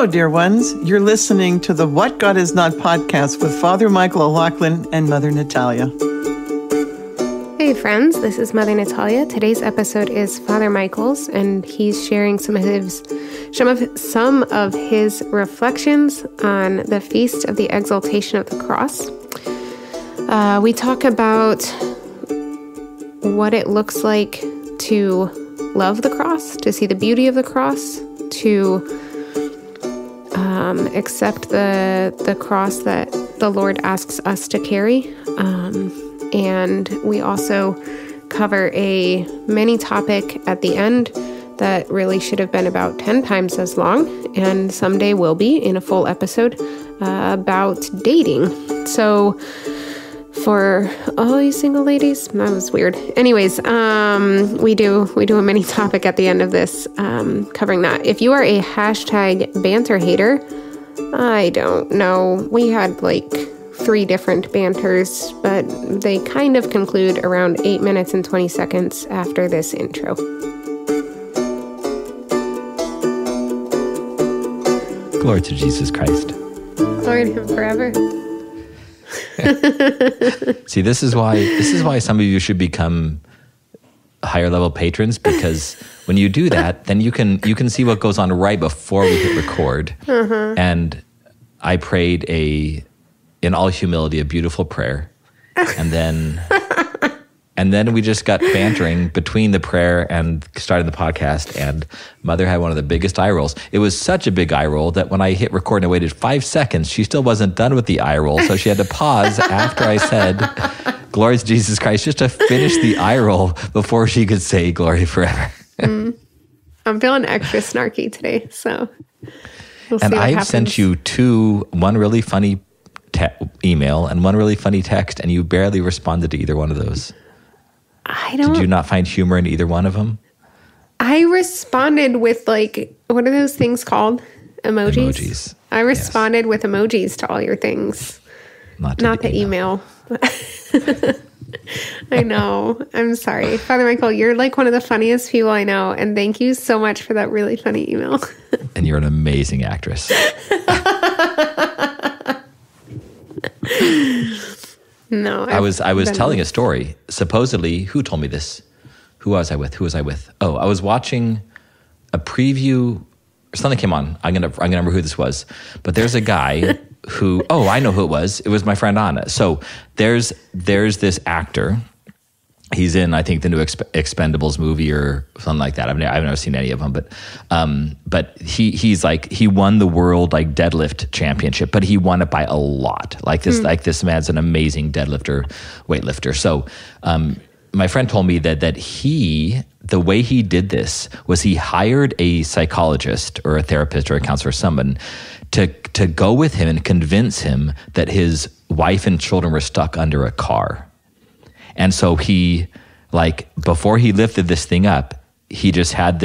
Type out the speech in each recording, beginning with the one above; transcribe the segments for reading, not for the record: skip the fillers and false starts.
Hello, dear ones. You're listening to the What God Is Not podcast with Father Michael O'Loughlin and Mother Natalia. Hey friends, this is Mother Natalia. Today's episode is Father Michael's, and he's sharing some of his reflections on the feast of the Exaltation of the Cross. We talk about what it looks like to love the cross, to see the beauty of the cross, to accept the cross that the Lord asks us to carry. And we also cover a mini topic at the end that really should have been about 10 times as long, and someday will be in a full episode about dating. So for all you single ladies, that was weird. Anyways, we do a mini topic at the end of this covering that. If you are a hashtag banter hater, I don't know. We had like 3 different banters, but they kind of conclude around 8 minutes and 20 seconds after this intro. Glory to Jesus Christ. Glory to him forever. See, this is why some of you should become higher level patrons, because when you do that, then you can see what goes on right before we hit record. And I prayed in all humility, a beautiful prayer. And then we just got bantering between the prayer and starting the podcast, and Mother had one of the biggest eye rolls. It was such a big eye roll that when I hit record and I waited 5 seconds, she still wasn't done with the eye roll, so she had to pause after I said, "Glory to Jesus Christ," just to finish the eye roll before she could say, "Glory forever." I'm feeling extra snarky today, so we'll see and what I've happens. sent you one really funny email and one really funny text, and you barely responded to either one of those. Did you not find humor in either one of them? I responded with like, what are those things called? Emojis? I responded with emojis to all your things. Not the email. I know. I'm sorry. Father Michael, you're like one of the funniest people I know, and thank you so much for that really funny email. And you're an amazing actress. No, I was telling a story. Supposedly, who told me this? Who was I with? Oh, I was watching a preview. Something came on. I'm gonna remember who this was. But there's a guy who. Oh, I know who it was. It was my friend Anna. So there's this actor. He's in, I think, the new Expendables movie or something like that. I've never seen any of them, but he's like, he won the world like deadlift championship, but he won it by a lot. Like this man's an amazing weightlifter. So my friend told me that the way he did this was he hired a psychologist or a therapist or a counselor, someone to go with him and convince him that his wife and children were stuck under a car. And so he, like, before he lifted this thing up, he had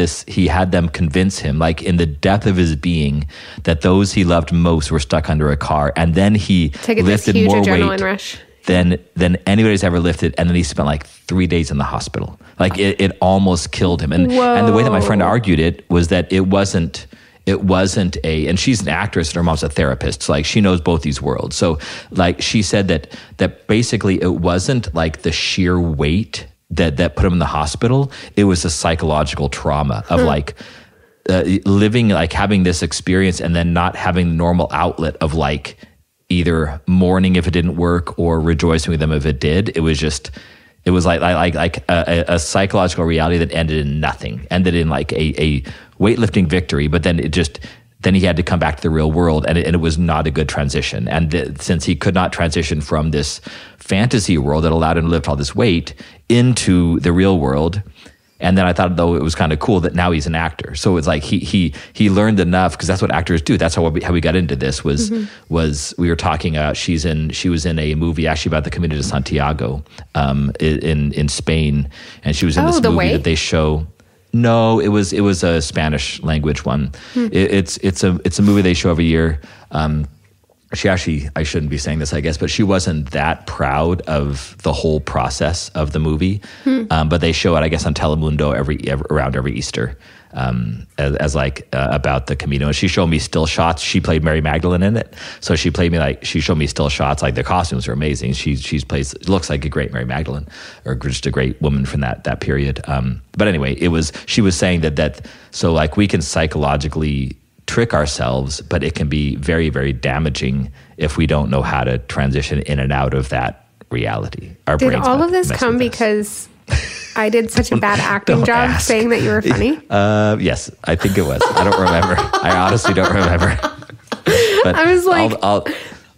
them convince him, like in the depth of his being, that those he loved most were stuck under a car. And then he lifted more weight than anybody's ever lifted. And then he spent like 3 days in the hospital. Like it almost killed him. And the way that my friend argued it was that it wasn't and she's an actress and her mom's a therapist. So like she knows both these worlds. So like she said that basically it wasn't like the sheer weight that put him in the hospital. It was a psychological trauma of like living, like having this experience and then not having the normal outlet of like either mourning if it didn't work or rejoicing with them if it did. It was like a psychological reality that ended in nothing, ended in like a weightlifting victory, but then then he had to come back to the real world, and it was not a good transition. And since he could not transition from this fantasy world that allowed him to lift all this weight into the real world, and then I thought, though, it was kind of cool that now he's an actor. So it's like he learned enough, because that's what actors do. That's how we got into this was we were talking. She was in a movie actually about the Camino de Santiago in Spain, and she was in this movie that they show. No, it was a Spanish language one. It's a movie they show every year. She actually, I shouldn't be saying this, I guess, but she wasn't that proud of the whole process of the movie. But they show it, I guess, on Telemundo around every Easter. as like about the Camino. And she showed me still shots. She played Mary Magdalene in it, so she showed me still shots. Like the costumes are amazing. Looks like a great Mary Magdalene, or just a great woman from that period. But anyway, she was saying that so like we can psychologically trick ourselves, but it can be very, very damaging if we don't know how to transition in and out of that reality. Did all of this come because I did such a bad acting job saying that you were funny? Yes, I think it was. I don't remember. I honestly don't remember. But I was like,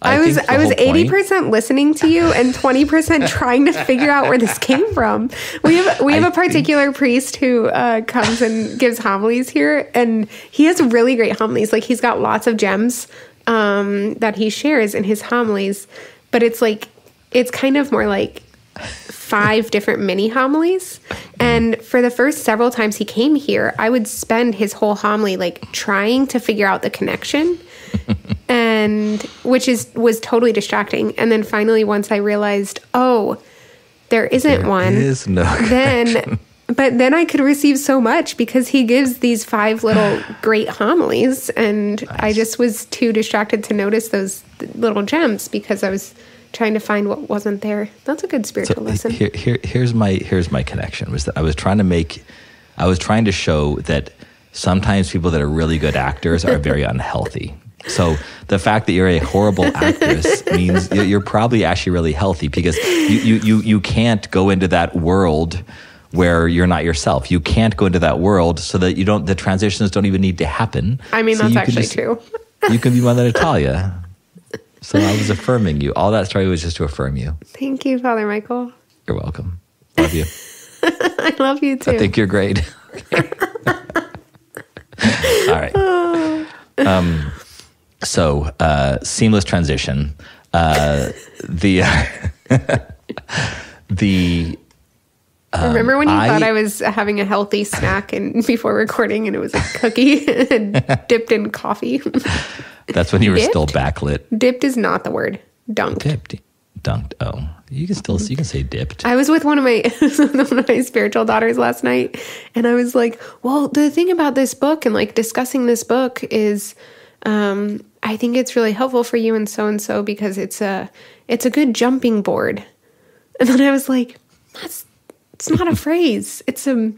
I was 80% listening to you and 20% trying to figure out where this came from. We have a particular priest who comes and gives homilies here, and he has really great homilies. Like, he's got lots of gems that he shares in his homilies, but it's kind of more like 5 different mini homilies. And for the first several times he came here, I would spend his whole homily like trying to figure out the connection, and which was totally distracting. And then finally, once I realized, there isn't one, is no connection. But then I could receive so much because he gives these 5 little great homilies, and nice. I just was too distracted to notice those little gems because I was trying to find what wasn't there. That's a good spiritual lesson. Here's my connection, was that I was trying to show that sometimes people that are really good actors are very unhealthy. So the fact that you're a horrible actress means you're probably actually really healthy, because you can't go into that world where you're not yourself. You can't go into that world, so that the transitions don't even need to happen. I mean, so that's actually true. You can be Mother Natalia. So I was affirming you. All that story was just to affirm you. Thank you, Father Michael. You're welcome. Love you. I love you too. I think you're great. All right. So seamless transition. Remember when you thought I was having a healthy snack and before recording, and it was a cookie dipped in coffee? That's when you were still backlit. Dipped is not the word. Dunked. Dunked. Oh, you can say dipped. I was with one of my spiritual daughters last night, and I was like, well, the thing about this book and like discussing this book is, I think it's really helpful for you and so because it's a good jumping board. And then I was like, it's not a phrase. It's a,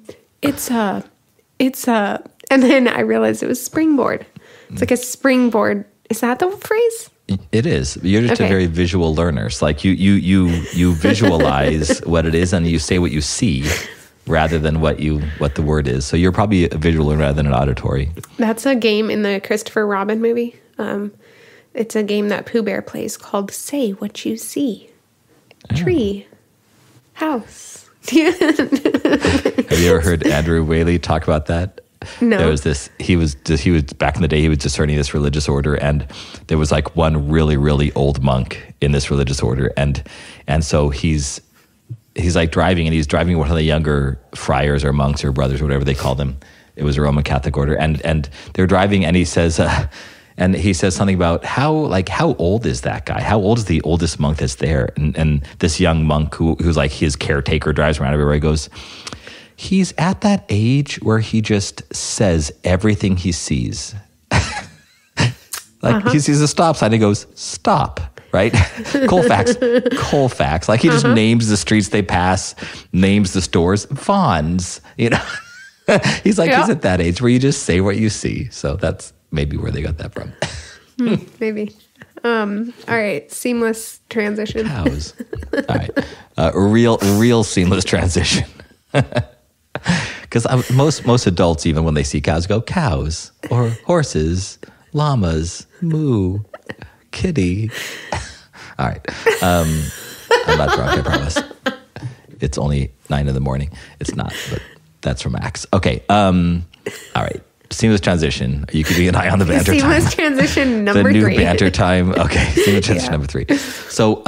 and then I realized it was springboard. It's like a springboard. Is that the phrase? It is. You're just a very visual learner. It's like you visualize what it is, and you say what you see rather than what the word is. So you're probably a visual learner rather than an auditory. That's a game in the Christopher Robin movie. It's a game that Pooh Bear plays called Say What You See. Tree. House. Have you ever heard Andrew Whaley talk about that? No. There was this, he was back in the day, he was discerning this religious order, and there was like one really, really old monk in this religious order. And so he's like driving, and he's driving one of the younger friars or monks or brothers or whatever they call them. It was a Roman Catholic order. And they're driving, and he says something about how old is that guy? How old is the oldest monk that's there? And this young monk who's like his caretaker drives around everywhere. He goes, he's at that age where he just says everything he sees. He sees a stop sign, he goes, stop, right? Colfax. Like he just names the streets they pass, names the stores, Vaughn's, He's like, he's at that age where you just say what you see. So that's maybe where they got that from. Maybe. All right. Seamless transition. Cows. All right. Real seamless transition. Because most adults, even when they see cows, go cows or horses, llamas, moo, kitty. All right. I'm not drunk, I promise. It's only 9 a.m. It's not, but that's from Max. Okay. All right. Seamless transition. You keeping an eye on the banter time. Seamless transition number 3. The new banter time. Okay. Seamless transition number 3. So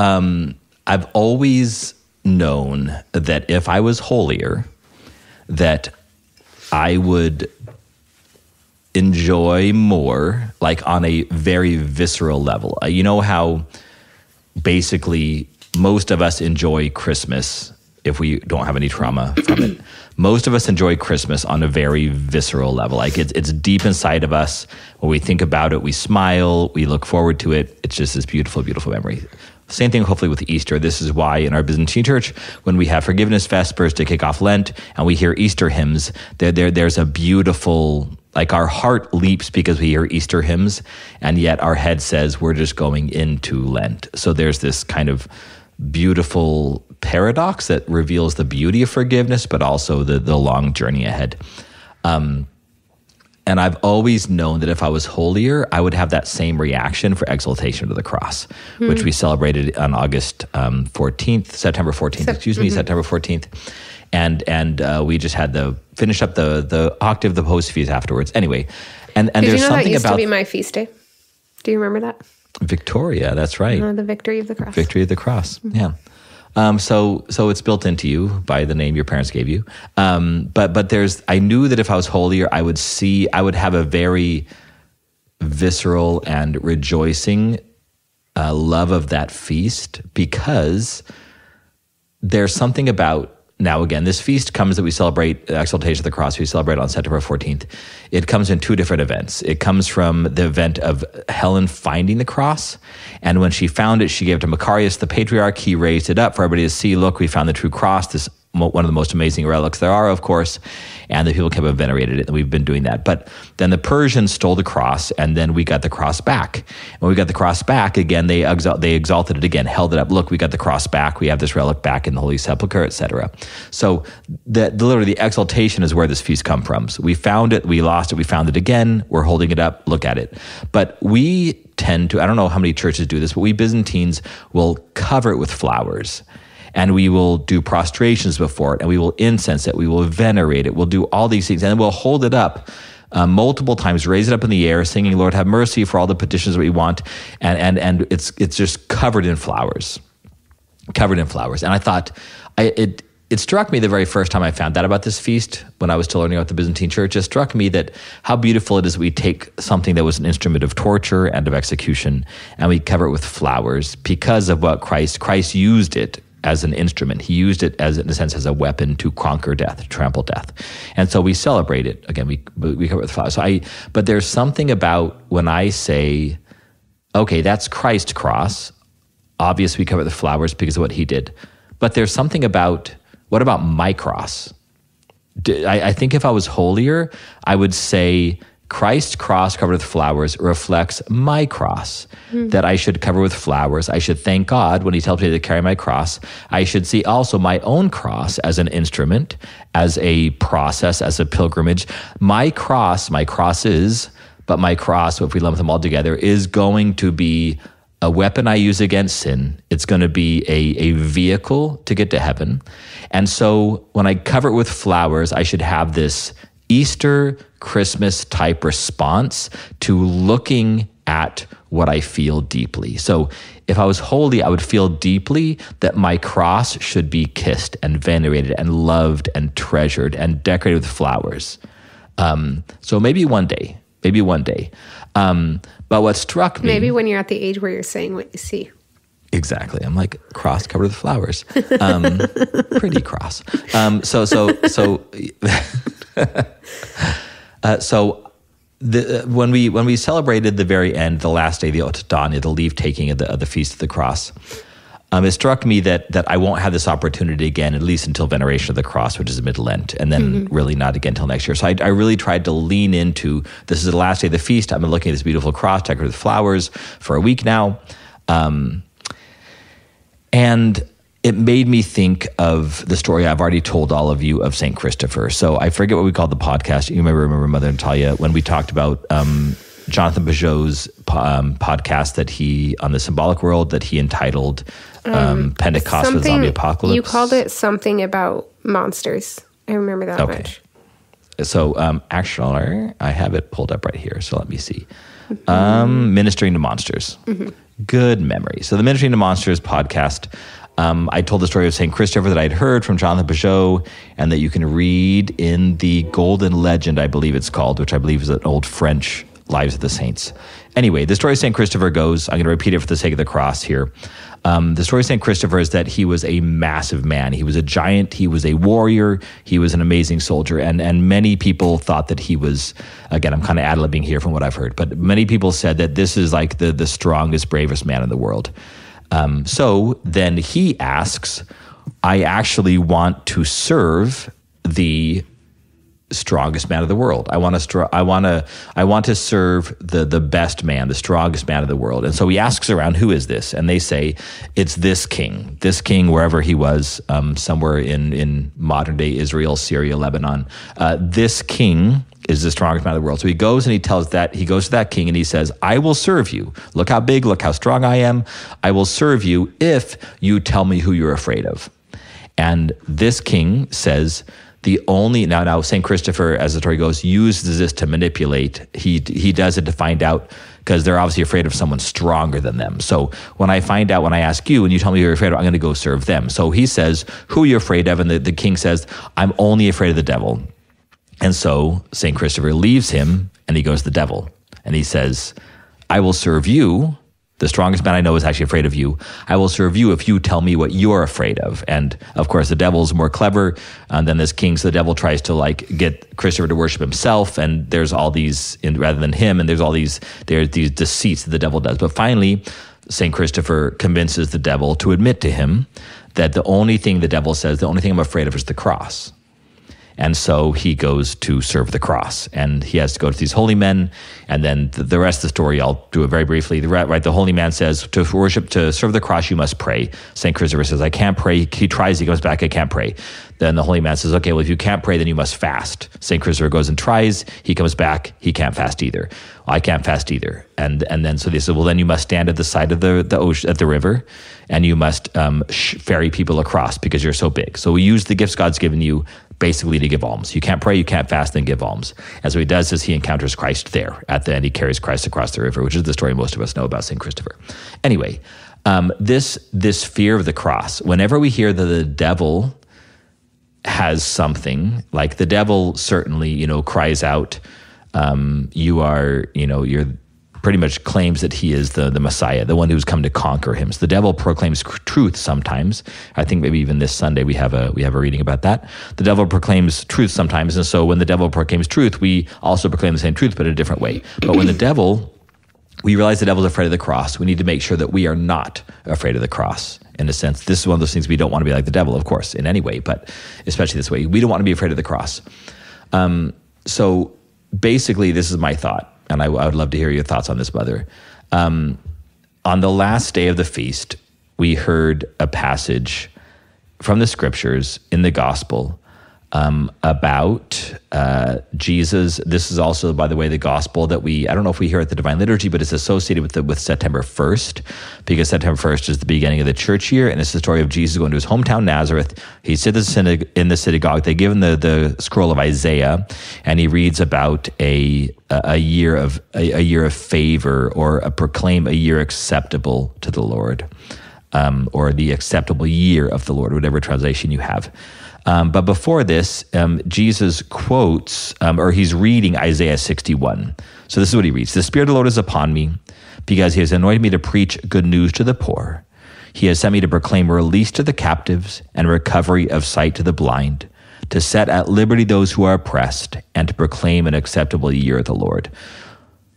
I've always known that if I was holier, that I would enjoy more, like on a very visceral level. You know how basically most of us enjoy Christmas, if we don't have any trauma from it. Most of us enjoy Christmas on a very visceral level. Like it's deep inside of us. When we think about it, we smile, we look forward to it. It's just this beautiful, beautiful memory. Same thing, hopefully, with Easter. This is why in our Byzantine church, when we have Forgiveness Vespers to kick off Lent and we hear Easter hymns, there's a beautiful, like our heart leaps because we hear Easter hymns, and yet our head says we're just going into Lent. So there's this kind of beautiful paradox that reveals the beauty of forgiveness, but also the long journey ahead. And I've always known that if I was holier, I would have that same reaction for Exaltation to the Cross, which we celebrated on September 14th, September 14th. And we just had finish up the octave, the post feast afterwards. Anyway, and Did there's you know something that used about to be my feast day? Do you remember that? Victoria, that's right. The Victory of the Cross. Victory of the Cross, yeah. So it's built into you by the name your parents gave you. But I knew that if I was holier, I would have a very visceral and rejoicing love of that feast, because there's something about, now again, this feast comes that we celebrate, Exaltation of the Cross, we celebrate on September 14th. It comes in two different events. It comes from the event of Helen finding the cross, and when she found it, she gave it to Macarius, the patriarch. He raised it up for everybody to see. Look, we found the true cross, this one of the most amazing relics there are, of course, and the people kept on venerated it, and we've been doing that. But then the Persians stole the cross, and then we got the cross back. And when we got the cross back, again, they exalted it again, held it up. Look, we got the cross back. We have this relic back in the Holy Sepulchre, etc. So literally the exaltation is where this feast come from. So we found it, we lost it, we found it again, we're holding it up, look at it. But we tend to, I don't know how many churches do this, but we Byzantines will cover it with flowers. And we will do prostrations before it, and we will incense it, we will venerate it, we'll do all these things, and then we'll hold it up multiple times, raise it up in the air, singing, Lord, have mercy for all the petitions that we want, and it's just covered in flowers. Covered in flowers. And I thought, it struck me the very first time I found out about this feast, when I was still learning about the Byzantine church, it struck me that how beautiful it is that we take something that was an instrument of torture and of execution, and we cover it with flowers because of what Christ used it as an instrument. He used it as, in a sense, as a weapon to conquer death, to trample death. And so we celebrate it. Again, we cover it with flowers. But there's something about when I say, okay, that's Christ's cross. Obviously, we cover it with flowers because of what he did. But there's something about, what about my cross? I think if I was holier, I would say, Christ's cross covered with flowers reflects my cross, that I should cover with flowers. I should thank God when he tells me to carry my cross. I should see also my own cross as an instrument, as a process, as a pilgrimage. My cross is, but my cross, if we lump them all together, is going to be a weapon I use against sin. It's going to be a vehicle to get to heaven. And so when I cover it with flowers, I should have this Easter, Christmas type response to looking at what I feel deeply. So if I was holy, I would feel deeply that my cross should be kissed and venerated and loved and treasured and decorated with flowers. So maybe one day. But what struck me... Maybe when you're at the age where you're saying what you see. Exactly. I'm like, cross covered with flowers. Pretty cross. When we celebrated the very end, the last day, the Otadania, the leave taking of the Feast of the Cross, it struck me that I won't have this opportunity again, at least until Veneration of the Cross, which is mid-Lent, and then really not again until next year. So I really tried to lean into, this is the last day of the feast. I've been looking at this beautiful cross decorated with flowers for a week now. And it made me think of the story I've already told all of you of St. Christopher. So I forget what we called the podcast. You may remember Mother Natalia, when we talked about Jonathan Peugeot's podcast that he, on the symbolic world, that he entitled Pentecost with Zombie Apocalypse. You called it something about monsters. I remember that much. So actually, I have it pulled up right here. So let me see. Ministering to Monsters. Good memory. So the Ministering to Monsters podcast, I told the story of St. Christopher that I'd heard from Jonathan Peugeot, and that you can read in the Golden Legend, I believe it's called, which I believe is an old French lives of the saints. Anyway, the story of St. Christopher goes, I'm going to repeat it for the sake of the cross here. The story of St. Christopher is that he was a massive man. He was a giant. He was a warrior. He was an amazing soldier. And many people thought that he was, again, I'm kind of ad-libbing here from what I've heard, but many people said that this is like the strongest, bravest man in the world. So then he asks, I actually want to serve the strongest man of the world. I want to serve the best man, the strongest man of the world. And so he asks around, who is this? And they say, it's this king, wherever he was, somewhere in modern day Israel, Syria, Lebanon. This king is the strongest man of the world. So he goes and he goes to that king and he says, I will serve you. Look how big, look how strong I am. I will serve you if you tell me who you're afraid of. And this king says, now St. Christopher, as the story goes, uses this to manipulate. He does it to find out, because they're obviously afraid of someone stronger than them. So when I ask you and you tell me who you're afraid of, I'm going to go serve them. So he says, who are you afraid of? And the king says, I'm only afraid of the devil. And so St. Christopher leaves him and he goes to the devil. And he says, I will serve you. The strongest man I know is actually afraid of you. I will serve you if you tell me what you're afraid of. And of course, the devil's more clever than this king. So the devil tries to get Christopher to worship himself. And there's all these, rather than him, and there's these deceits that the devil does. But finally, St. Christopher convinces the devil to admit to him that the only thing the devil says, the only thing I'm afraid of is the cross. And so he goes to serve the cross, and he has to go to these holy men. And then the rest of the story, I'll do it very briefly. The holy man says, to serve the cross, you must pray. St. Christopher says, I can't pray. He tries, he goes back, I can't pray. Then the holy man says, okay, well, if you can't pray, then you must fast. St. Christopher goes and tries, he comes back, he can't fast either. I can't fast either. And then so they said, well, then you must stand at the side of the ocean, at the river, and you must ferry people across because you're so big. So we use the gifts God's given you basically to give alms. You can't pray, you can't fast, then give alms. And so he does is he encounters Christ there. At the end, he carries Christ across the river, which is the story most of us know about St. Christopher. Anyway, this fear of the cross, whenever we hear that the devil has something, like the devil certainly, cries out, you're pretty much claims that he is the Messiah, the one who's come to conquer him. So the devil proclaims truth sometimes. I think maybe even this Sunday we have a reading about that. The devil proclaims truth sometimes, and so when the devil proclaims truth, we also proclaim the same truth, but in a different way. But when we realize the devil's afraid of the cross, we need to make sure that we are not afraid of the cross. In a sense, this is one of those things we don't want to be like the devil, of course, in any way, but especially this way. We don't want to be afraid of the cross. So basically, this is my thought. And I would love to hear your thoughts on this, Mother. On the last day of the feast, we heard a passage from the scriptures in the gospel about Jesus. This is also, by the way, the gospel that I don't know if we hear at the Divine Liturgy, but it's associated with September 1st, because September 1st is the beginning of the church year, and it's the story of Jesus going to his hometown Nazareth. He sits in the synagogue. They give him the scroll of Isaiah, and he reads about a year of favor, or proclaim a year acceptable to the Lord, or the acceptable year of the Lord, whatever translation you have. But before this, Jesus quotes, or he's reading Isaiah 61. So this is what he reads. The Spirit of the Lord is upon me, because he has anointed me to preach good news to the poor. He has sent me to proclaim release to the captives and recovery of sight to the blind, to set at liberty those who are oppressed, and to proclaim an acceptable year of the Lord.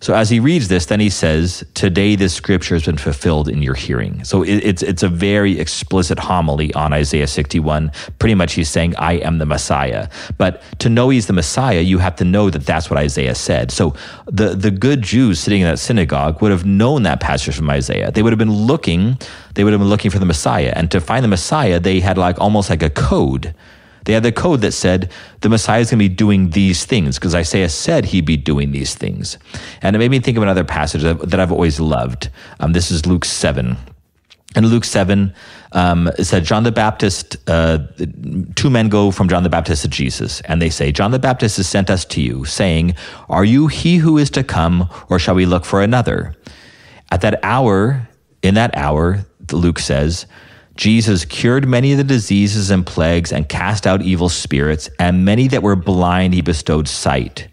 So as he reads this, then he says, today this scripture has been fulfilled in your hearing. So it's a very explicit homily on Isaiah 61. Pretty much he's saying, I am the Messiah. But to know he's the Messiah, you have to know that that's what Isaiah said. So the good Jews sitting in that synagogue would have known that passage from Isaiah. They would have been looking for the Messiah. And to find the Messiah, they had almost like a code. They had the code that said the Messiah is going to be doing these things, because Isaiah said he'd be doing these things. And it made me think of another passage that I've always loved. This is Luke 7. In Luke 7, it said, John the Baptist, two men go from John the Baptist to Jesus, and they say, John the Baptist has sent us to you, saying, are you he who is to come, or shall we look for another? In that hour, Luke says, Jesus cured many of the diseases and plagues and cast out evil spirits, and many that were blind he bestowed sight.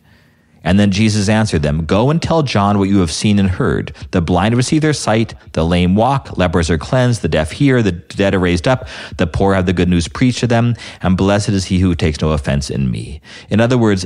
And then Jesus answered them, "Go and tell John what you have seen and heard. The blind receive their sight, the lame walk, lepers are cleansed, the deaf hear, the dead are raised up, the poor have the good news preached to them, and blessed is he who takes no offense in me." In other words,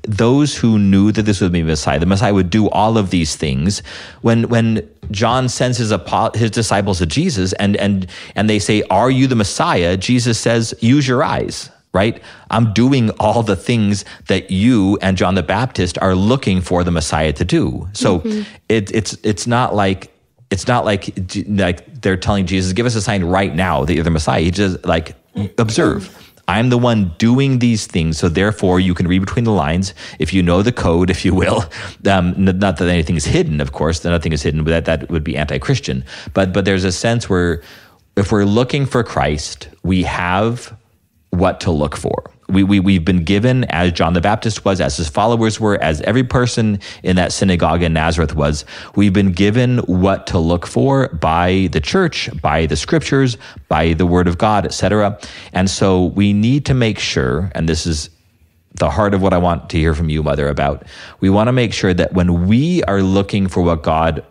those who knew that this would be the Messiah would do all of these things. When John sends his disciples to Jesus and they say, "Are you the Messiah?" Jesus says, "Use your eyes." Right? I'm doing all the things that you and John the Baptist are looking for the Messiah to do. So it's not like they're telling Jesus, "Give us a sign right now that you're the Messiah." He just observe. I'm the one doing these things, so therefore you can read between the lines if you know the code, if you will. Not that anything is hidden, of course. Nothing is hidden, but that would be anti-Christian. But there's a sense where if we're looking for Christ, we have what to look for. We've been given, as John the Baptist was, as his followers were, as every person in that synagogue in Nazareth was, we've been given what to look for by the church, by the scriptures, by the word of God, etc. And so we need to make sure, and this is the heart of what I want to hear from you, Mother, about, we want to make sure that when we are looking for what God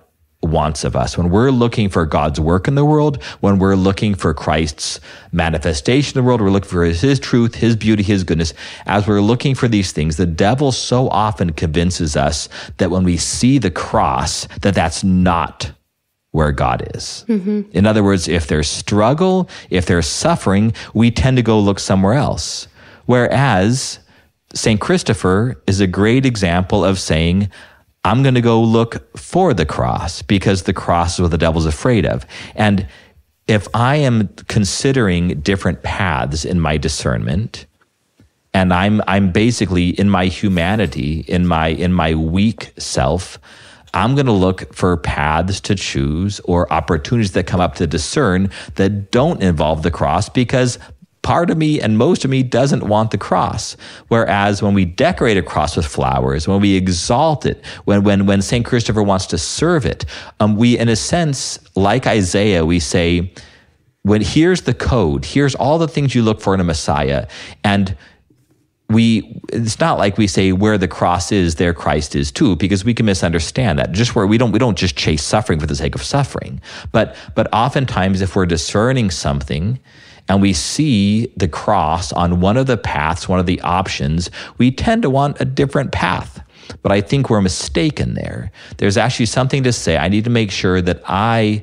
wants of us, when we're looking for God's work in the world, when we're looking for Christ's manifestation in the world, we're looking for his truth, his beauty, his goodness. As we're looking for these things, the devil so often convinces us that when we see the cross, that's not where God is. In other words, if there's struggle, if there's suffering, we tend to go look somewhere else. Whereas St. Christopher is a great example of saying, I'm going to go look for the cross because the cross is what the devil's afraid of. And if I am considering different paths in my discernment, and I'm basically in my humanity, in my weak self, I'm going to look for paths to choose or opportunities that come up to discern that don't involve the cross, because part of me and most of me doesn't want the cross. Whereas when we decorate a cross with flowers, when we exalt it, when St. Christopher wants to serve it, we, in a sense, like Isaiah, we say, here's the code, here's all the things you look for in a Messiah. And it's not like we say where the cross is, there Christ is too, because we can misunderstand that. Just where we don't just chase suffering for the sake of suffering. But oftentimes if we're discerning something, and we see the cross on one of the paths, one of the options, we tend to want a different path. But I think we're mistaken there. There's actually something to say, I need to make sure that I,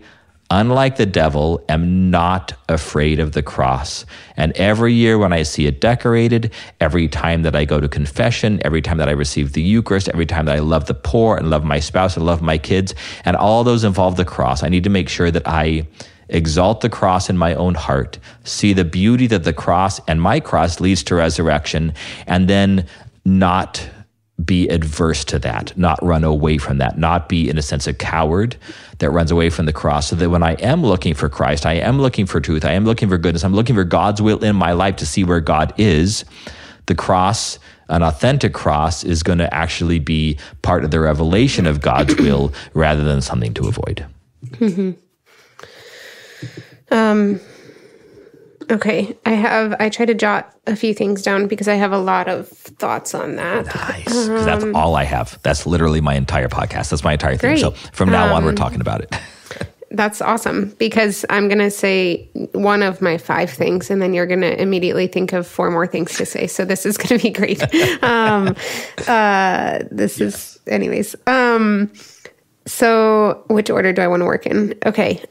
unlike the devil, am not afraid of the cross. And every year when I see it decorated, every time that I go to confession, every time that I receive the Eucharist, every time that I love the poor and love my spouse and love my kids, and all those involve the cross, I need to make sure that I exalt the cross in my own heart, see the beauty that the cross and my cross leads to resurrection, and then not be adverse to that, not run away from that, not be, in a sense, a coward that runs away from the cross, so that when I am looking for Christ, I am looking for truth, I am looking for goodness, I'm looking for God's will in my life to see where God is, the cross, an authentic cross, is going to actually be part of the revelation of God's will rather than something to avoid. Okay. I try to jot a few things down because I have a lot of thoughts on that. Nice. Because that's all I have. That's literally my entire podcast. That's my entire thing. So from now on, we're talking about it. That's awesome, because I'm going to say one of my 5 things, and then you're going to immediately think of 4 more things to say. So this is going to be great. Anyways. So which order do I want to work in? Okay.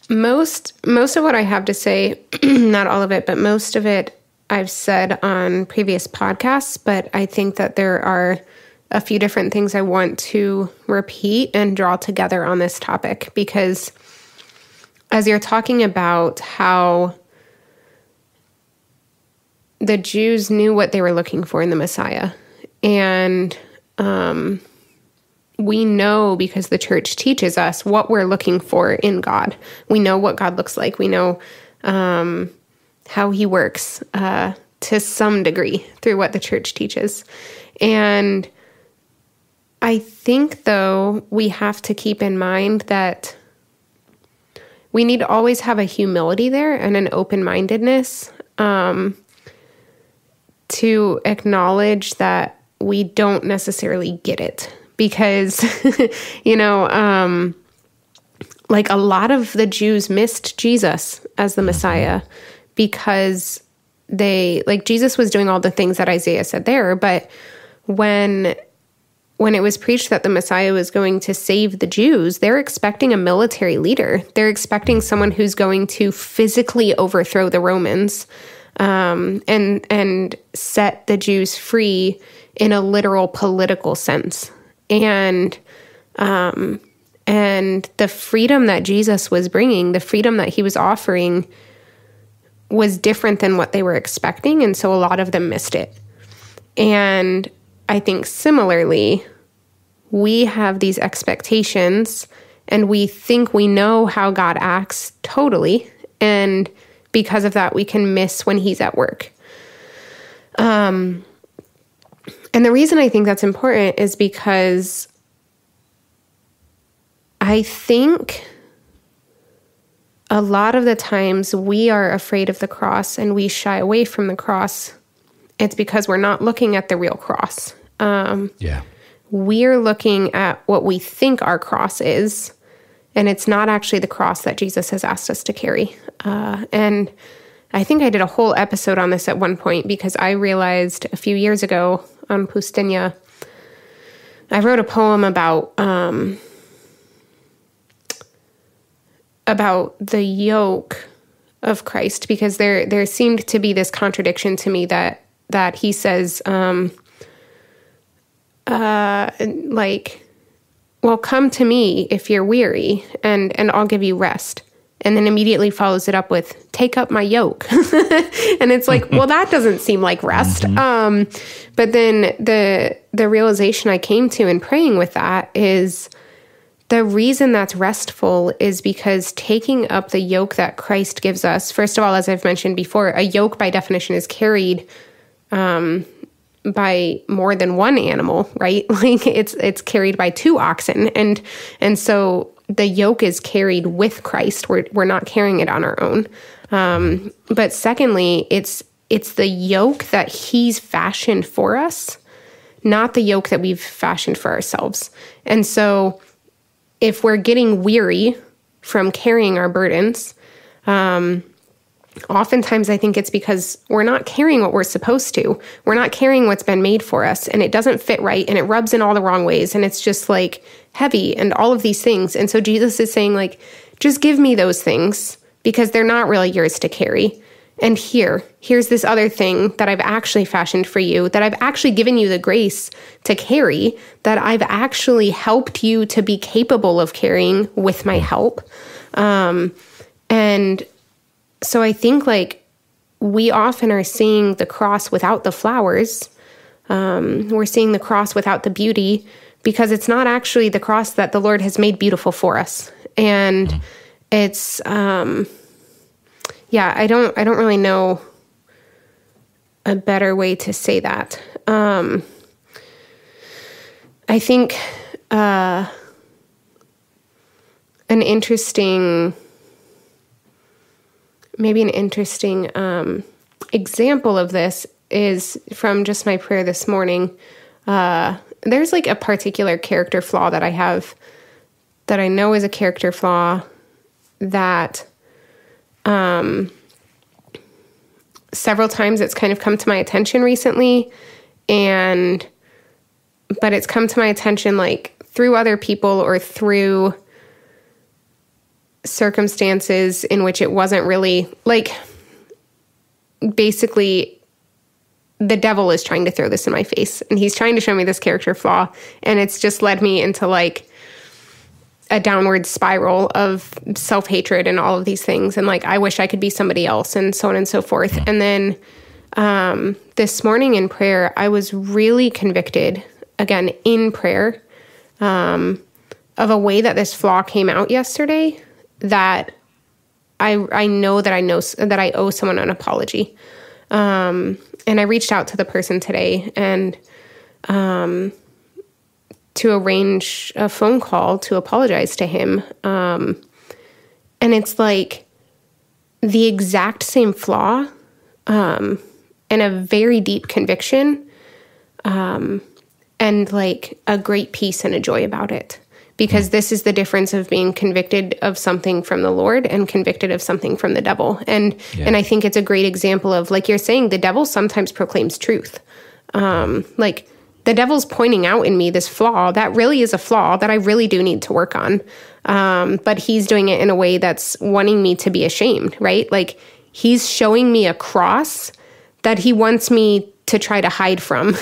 Most of what I have to say, not all of it, but most of it I've said on previous podcasts, but I think that there are a few different things I want to repeat and draw together on this topic, because as you're talking about how the Jews knew what they were looking for in the Messiah, and we know, because the church teaches us, what we're looking for in God. We know what God looks like. We know how he works to some degree through what the church teaches. And I think, though, we have to keep in mind that we need to always have a humility there and an open-mindedness. to acknowledge that we don't necessarily get it because, like a lot of the Jews missed Jesus as the Messiah because Jesus was doing all the things that Isaiah said there, but when it was preached that the Messiah was going to save the Jews, they're expecting a military leader. They're expecting someone who's going to physically overthrow the Romans, and set the Jews free in a literal political sense. And the freedom that Jesus was bringing, the freedom that he was offering, was different than what they were expecting. And so a lot of them missed it. And I think similarly, we have these expectations and we think we know how God acts totally. And because of that, we can miss when he's at work. And the reason I think that's important is because I think a lot of the times we are afraid of the cross and we shy away from the cross. It's because we're not looking at the real cross. We're looking at what we think our cross is, and it's not actually the cross that Jesus has asked us to carry. And I think I did a whole episode on this at one point because I realized a few years ago on Pustynia, I wrote a poem about the yoke of Christ, because there seemed to be this contradiction to me that he says, well, come to me if you're weary and I'll give you rest. And then immediately follows it up with, take up my yoke. And it's like, well, that doesn't seem like rest. But then the realization I came to in praying with that is the reason that's restful is because taking up the yoke that Christ gives us, first of all, as I've mentioned before, a yoke by definition is carried by more than one animal, right? Like it's carried by 2 oxen. And so the yoke is carried with Christ. We're not carrying it on our own. But secondly, it's the yoke that he's fashioned for us, not the yoke that we've fashioned for ourselves. And so if we're getting weary from carrying our burdens, oftentimes I think it's because we're not carrying what we're supposed to. We're not carrying what's been made for us, and it doesn't fit right, and it rubs in all the wrong ways, and it's just like heavy and all of these things. And so Jesus is saying, like, just give me those things because they're not really yours to carry. And here's this other thing that I've actually fashioned for you, that I've actually given you the grace to carry, that I've actually helped you to be capable of carrying with my help. And so I think like we often are seeing the cross without the flowers. We're seeing the cross without the beauty because it's not actually the cross that the Lord has made beautiful for us. And it's, I don't really know a better way to say that. I think an interesting example of this is from just my prayer this morning. There's like a particular character flaw that I have that I know is a character flaw that several times it's kind of come to my attention recently, but it's come to my attention like through other people or through circumstances in which it wasn't really like, basically the devil is trying to throw this in my face and he's trying to show me this character flaw, and it's just led me into like a downward spiral of self-hatred and all of these things. And like, I wish I could be somebody else and so on and so forth. And then this morning in prayer, I was really convicted again in prayer of a way that this flaw came out yesterday that I know that I owe someone an apology. And I reached out to the person today and to arrange a phone call to apologize to him. And it's like the exact same flaw and a very deep conviction, and like a great peace and a joy about it. Because this is the difference of being convicted of something from the Lord and convicted of something from the devil. And I think it's a great example of, like you're saying, the devil sometimes proclaims truth. Like the devil's pointing out in me this flaw that really is a flaw that I really do need to work on. But he's doing it in a way that's wanting me to be ashamed, right? Like he's showing me a cross that he wants me to try to hide from.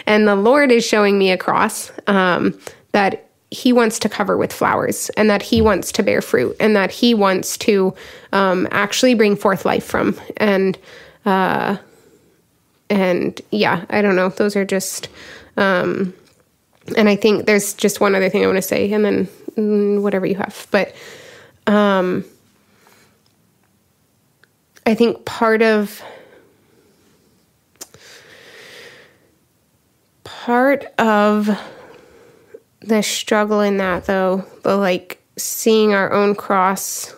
And the Lord is showing me a cross that he wants to cover with flowers, and that he wants to bear fruit, and that he wants to actually bring forth life from. And yeah, I don't know. Those are just, and I think there's just one other thing I want to say, and then whatever you have. But I think part of the struggle in that, though, the like seeing our own cross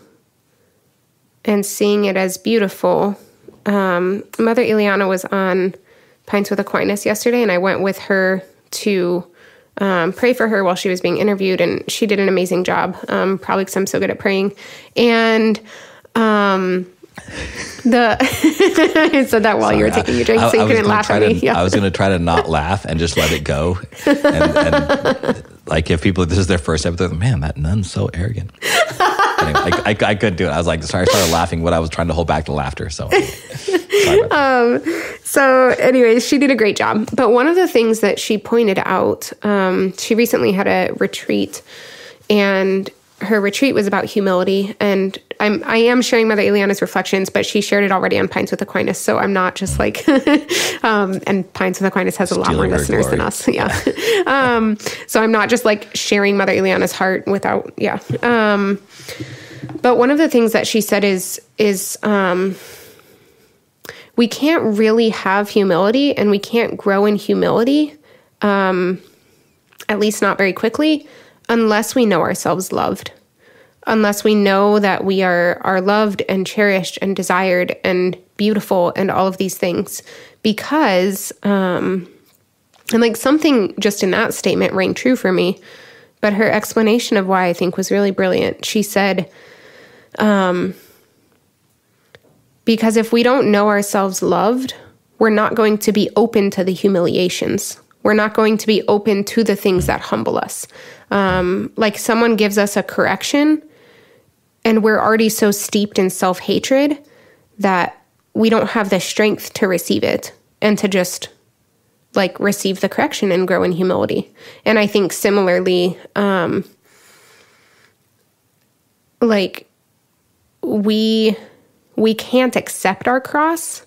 and seeing it as beautiful. Mother Ileana was on Pints with Aquinas yesterday, and I went with her to pray for her while she was being interviewed, and she did an amazing job, probably because I'm so good at praying. And I said that while you were taking your drink, so you couldn't laugh at me. Yeah. I was going to try to not laugh and just let it go. And like if people, this is their first episode, man, that nun's so arrogant. Anyway, I couldn't do it. I was like, sorry, I started laughing when I was trying to hold back the laughter. So, sorry about that. So anyways, she did a great job. But one of the things that she pointed out, she recently had a retreat, and her retreat was about humility. And I am sharing Mother Ileana's reflections, but she shared it already on Pints with Aquinas. So I'm not just like, and Pints with Aquinas has a lot more listeners than us. Yeah. So I'm not just like sharing Mother Ileana's heart without, yeah. But one of the things that she said is we can't really have humility, and we can't grow in humility, at least not very quickly, unless we know ourselves loved, unless we know that we are loved and cherished and desired and beautiful and all of these things. Because, and like something just in that statement rang true for me, but her explanation of why I think was really brilliant. She said, because if we don't know ourselves loved, we're not going to be open to the humiliations. We're not going to be open to the things that humble us. Like someone gives us a correction, and we're already so steeped in self-hatred that we don't have the strength to receive it and to just like receive the correction and grow in humility. And I think similarly, like we can't accept our cross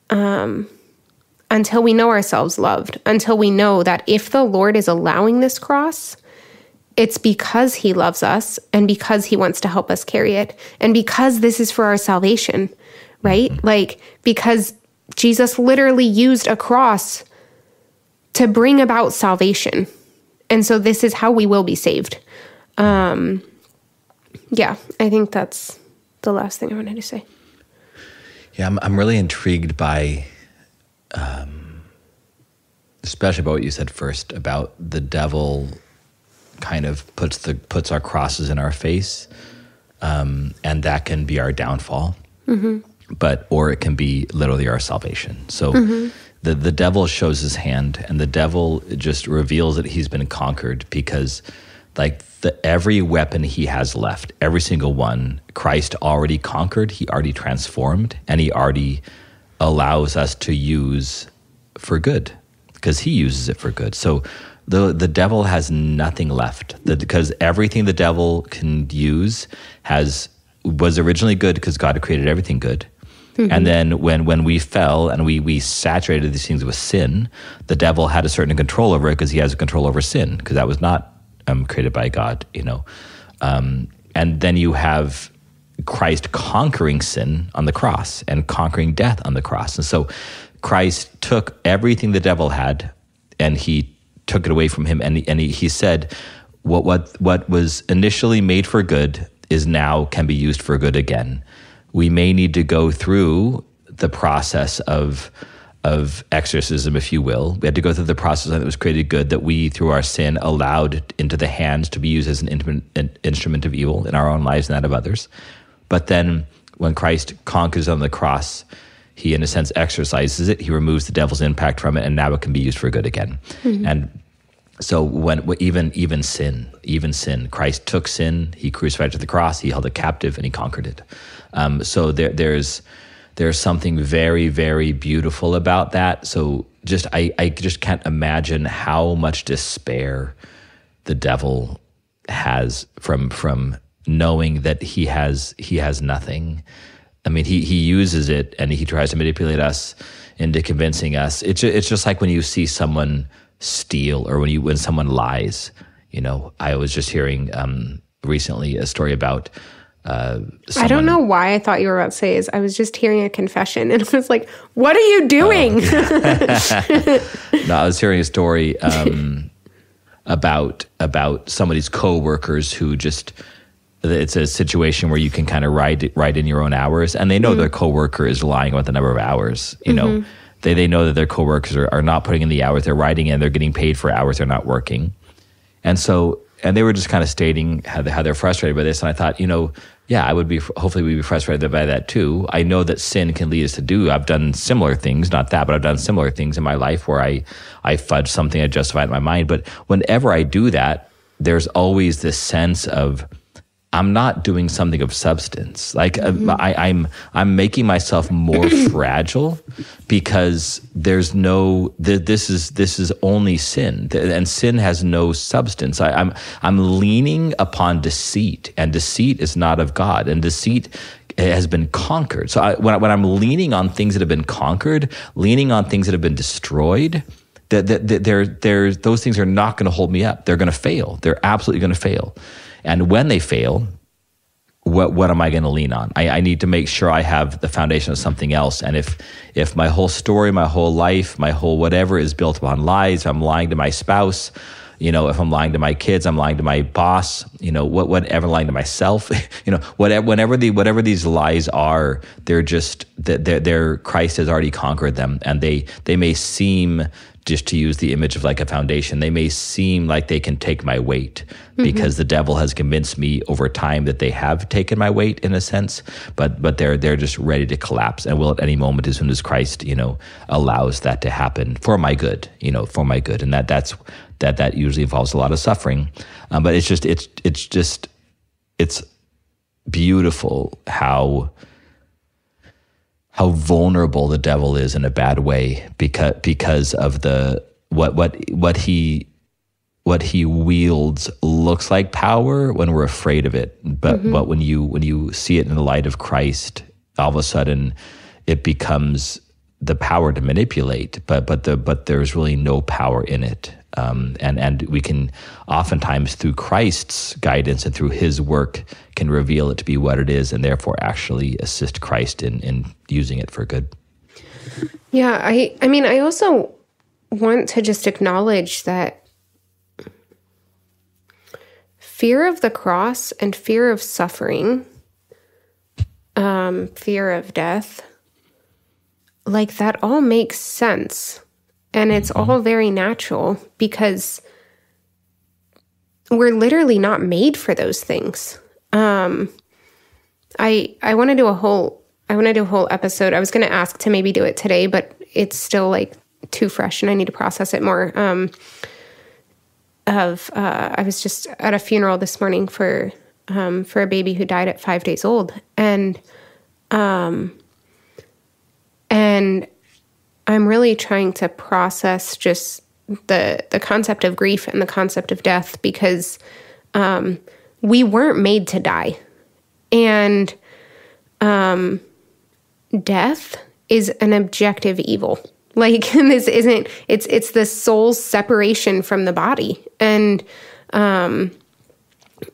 until we know ourselves loved, until we know that if the Lord is allowing this cross, it's because he loves us and because he wants to help us carry it, and because this is for our salvation, right? Mm-hmm. Like, because Jesus literally used a cross to bring about salvation. And so this is how we will be saved. Yeah, I think that's the last thing I wanted to say. Yeah, I'm really intrigued by, especially about what you said first about the devil kind of puts our crosses in our face, and that can be our downfall. Mm-hmm. Or it can be literally our salvation. So the devil shows his hand, and the devil just reveals that he's been conquered, because like every weapon he has left, every single one, Christ already conquered, he already transformed, and he already allows us to use for good, because he uses it for good. So the devil has nothing left, because everything the devil can use was originally good, because God had created everything good. Mm-hmm. And then when we fell and we saturated these things with sin, the devil had a certain control over it, because he has a control over sin, because that was not created by God, and then you have Christ conquering sin on the cross and conquering death on the cross. And so Christ took everything the devil had, and he took it away from him, and he said, what was initially made for good is now can be used for good again. We may need to go through the process of exorcism, if you will. We had to go through the process that was created good, that we, through our sin, allowed into the hands to be used as an instrument of evil in our own lives and that of others. But then when Christ conquers on the cross, he, in a sense, exorcises it. He removes the devil's impact from it, and now it can be used for good again. Mm-hmm. And so even sin, Christ took sin, he crucified it to the cross, he held it captive, and he conquered it. So there's something very, very beautiful about that. So I just can't imagine how much despair the devil has from knowing that he has nothing. I mean, he uses it and he tries to manipulate us into convincing us. It's just like when you see someone steal or when someone lies. I was just hearing recently a story about I don't know why I thought you were about to say is I was just hearing a confession and I was like, what are you doing? No, I was hearing a story about somebody's coworkers who just, it's a situation where you can kind of write in your own hours, and they know their coworker is lying about the number of hours. They know that their coworkers are not putting in the hours they're writing in, they're getting paid for hours they're not working. And they were just kind of stating how they're frustrated by this. And I thought, I would be, hopefully we'd be frustrated by that too. I know that sin can lead us to do. I've done similar things, not that, but I've done similar things in my life where I fudge something, I justify it in my mind. But whenever I do that, there's always this sense of, I'm not doing something of substance. Like I'm making myself more fragile because there's no. This is only sin, and sin has no substance. I'm leaning upon deceit, and deceit is not of God, and deceit has been conquered. So when I'm leaning on things that have been conquered, leaning on things that have been destroyed, those things are not going to hold me up. They're going to fail. They're absolutely going to fail. And when they fail, what am I going to lean on? I need to make sure I have the foundation of something else. And if my whole story, my whole life, my whole whatever is built upon lies, I'm lying to my spouse, if I'm lying to my kids, I'm lying to my boss, whatever, lying to myself, whatever these lies are, they're just, they're Christ has already conquered them. And they may seem, just to use the image of like a foundation, they may seem like they can take my weight because the devil has convinced me over time that they have taken my weight in a sense, but they're just ready to collapse and will at any moment as soon as Christ, allows that to happen for my good, for my good. And that usually involves a lot of suffering. But it's beautiful how vulnerable the devil is in a bad way because of the what he wields looks like power when we're afraid of it, but when you see it in the light of Christ, all of a sudden it becomes the power to manipulate, but there's really no power in it. And we can oftentimes, through Christ's guidance and through his work, can reveal it to be what it is, and therefore actually assist Christ in using it for good. Yeah, I mean, I also want to just acknowledge that fear of the cross and fear of suffering, fear of death, like that all makes sense. And it's all very natural because we're literally not made for those things. I want to do a whole episode. I was going to ask to maybe do it today, but it's still like too fresh and I need to process it more. I was just at a funeral this morning for a baby who died at 5 days old. And I'm really trying to process just the concept of grief and the concept of death because we weren't made to die. And death is an objective evil. Like, this isn't, it's the soul's separation from the body. And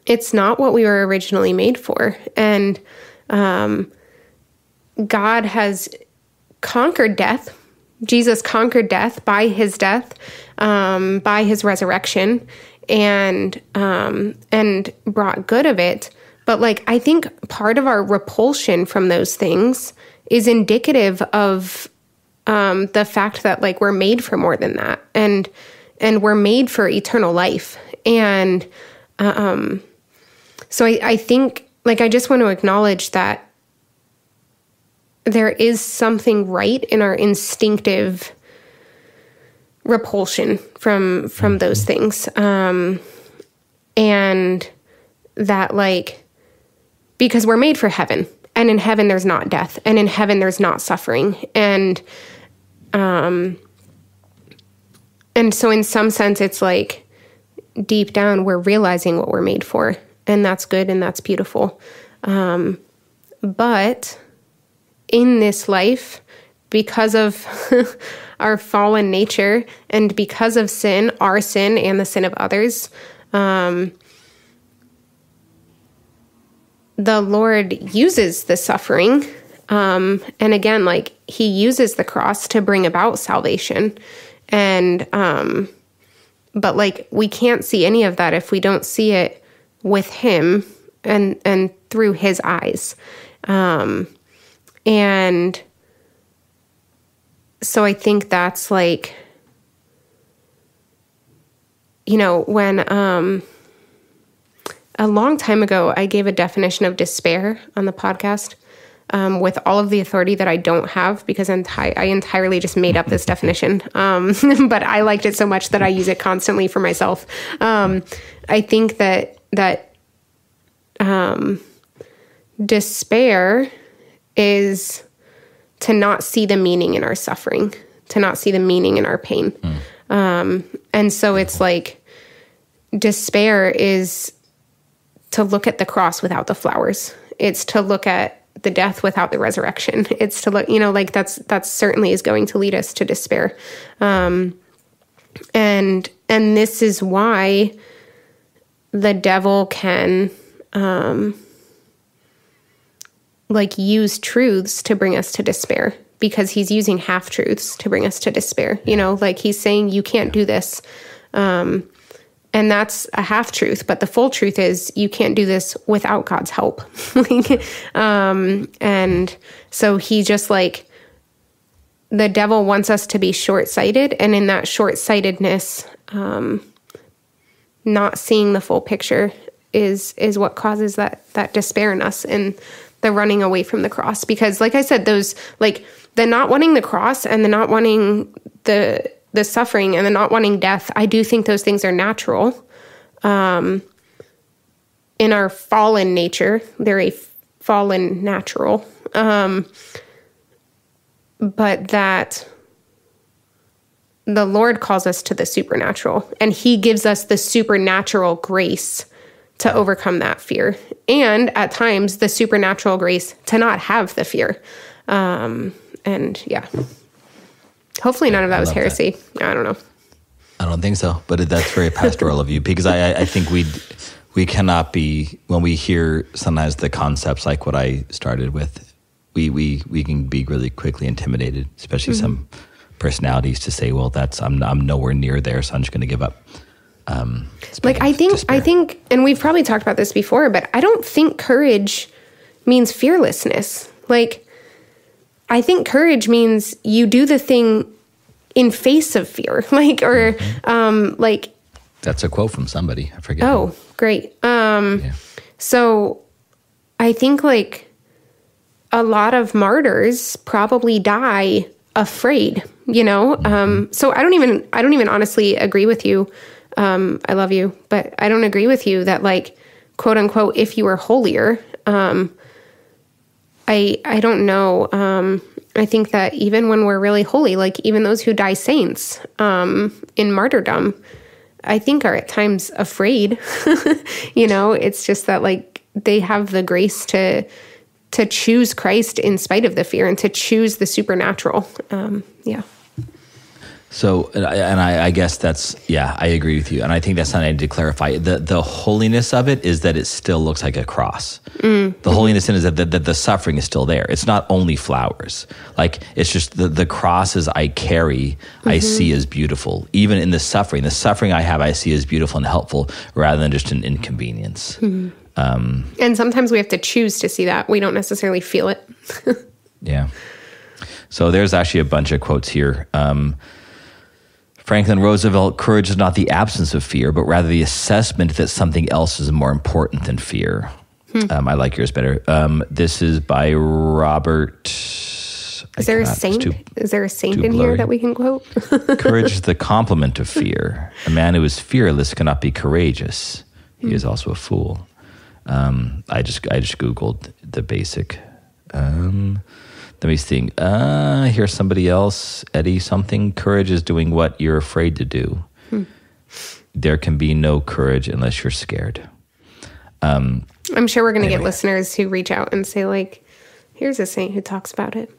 it's not what we were originally made for. And God has conquered death. Jesus conquered death by his death, by his resurrection, and brought good of it. But like, I think part of our repulsion from those things is indicative of the fact that like we're made for more than that, and we're made for eternal life. And so I think, like, I just want to acknowledge that there is something right in our instinctive repulsion from those things. And that, like, because we're made for heaven, and in heaven there's not death, and in heaven there's not suffering. And so in some sense, it's like deep down, we're realizing what we're made for, and that's good and that's beautiful. But in this life, because of our fallen nature and because of sin, our sin and the sin of others, the Lord uses the suffering. And again, like, he uses the cross to bring about salvation. And, but like, we can't see any of that if we don't see it with him and through his eyes. And so I think that's like, you know, when, a long time ago, I gave a definition of despair on the podcast, with all of the authority that I don't have, because I entirely just made up this definition. But I liked it so much that I use it constantly for myself. I think that despair is to not see the meaning in our suffering, to not see the meaning in our pain. And so it's like, despair is to look at the cross without the flowers. It's to look at the death without the resurrection. It's to look, you know, like that's certainly is going to lead us to despair. And this is why the devil can, like, use truths to bring us to despair, because he's using half truths to bring us to despair. You know, like, he's saying, you can't do this. And that's a half truth, but the full truth is you can't do this without God's help. And so he just, like, the devil wants us to be short-sighted, and in that short-sightedness, not seeing the full picture is what causes that despair in us and the running away from the cross. Because, like I said, those, like, the not wanting the cross and the not wanting the suffering and the not wanting death, I do think those things are natural. In our fallen nature, they're a fallen natural. But that the Lord calls us to the supernatural, and he gives us the supernatural grace to overcome that fear. And at times, the supernatural grace to not have the fear. And yeah. Hopefully none of that was heresy. That. I don't know. I don't think so, but that's very pastoral of you, because I think we cannot be, when we hear sometimes the concepts like what I started with, we can be really quickly intimidated, especially some personalities, to say, well, I'm nowhere near there, so I'm just going to give up. Like, I think, and we've probably talked about this before, but I don't think courage means fearlessness. Like, I think courage means you do the thing in face of fear, like, or, like. That's a quote from somebody. I forget. Oh, great. So I think, like, a lot of martyrs probably die afraid, you know? So I don't even honestly agree with you. I love you, but I don't agree with you that, like, quote unquote, if you were holier, I don't know. I think that even when we're really holy, like, even those who die saints, in martyrdom, I think are at times afraid. You know, it's just that, like, they have the grace to choose Christ in spite of the fear and to choose the supernatural. Yeah. So, and I guess I agree with you. And I think that's something I need to clarify. The holiness of it is that it still looks like a cross. The holiness in it is that the suffering is still there. It's not only flowers. Like, it's just the crosses I carry, I see as beautiful. Even in the suffering I have, I see as beautiful and helpful, rather than just an inconvenience. And sometimes we have to choose to see that. We don't necessarily feel it. Yeah. So there's actually a bunch of quotes here. Franklin Roosevelt, courage is not the absence of fear, but rather the assessment that something else is more important than fear. I like yours better. This is by Robert. Is there a saint? Is there a saint in here that we can quote? Courage is the complement of fear. A man who is fearless cannot be courageous. He is also a fool. I just Googled the basic. Let me think. Here's somebody else. Eddie something. Courage is doing what you're afraid to do. There can be no courage unless you're scared. I'm sure we're going to get listeners who reach out and say, like, here's a saint who talks about it.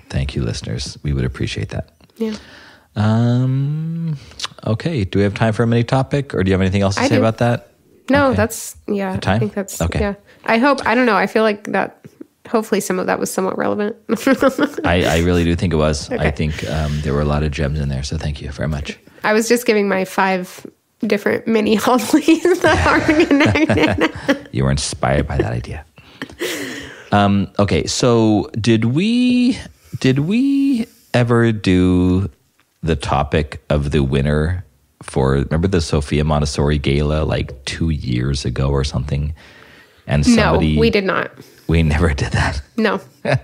Thank you, listeners. We would appreciate that. Yeah. Okay. Do we have time for a mini topic, or do you have anything else to say about that? No, okay. I think that's, okay. I don't know. I feel like that, hopefully some of that was somewhat relevant. I really do think it was. Okay. I think there were a lot of gems in there, so thank you very much. I was just giving my 5 different mini homilies that aren't connected. You were inspired by that idea. Okay, so did we ever do the topic of the winner for, remember the Sophia Montessori Gala like 2 years ago or something? And somebody, no, we did not. We never did that. No. All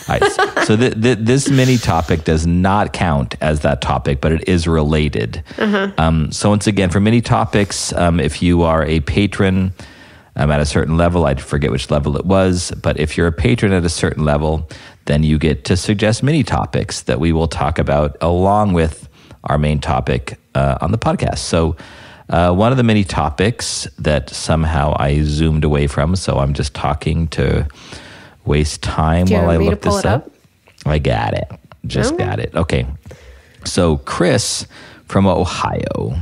right, so this mini topic does not count as that topic, but it is related. So once again, for mini topics, if you are a patron at a certain level, I forget which level it was, but if you're a patron at a certain level, then you get to suggest mini topics that we will talk about along with our main topic on the podcast. So one of the many topics that somehow I zoomed away from, so I'm just talking to waste time while I look this up. I got it. Got it. Okay. So Chris from Ohio,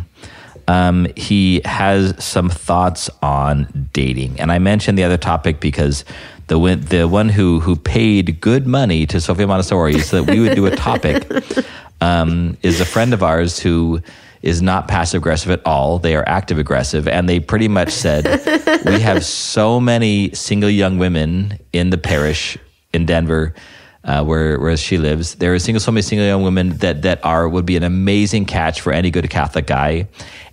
he has some thoughts on dating. And I mentioned the other topic because the one who paid good money to Sophia Montessori so that we would do a topic is a friend of ours who is not passive-aggressive at all. They are active-aggressive, and they pretty much said, we have so many single young women in the parish in Denver, where she lives. There are so many single young women that would be an amazing catch for any good Catholic guy,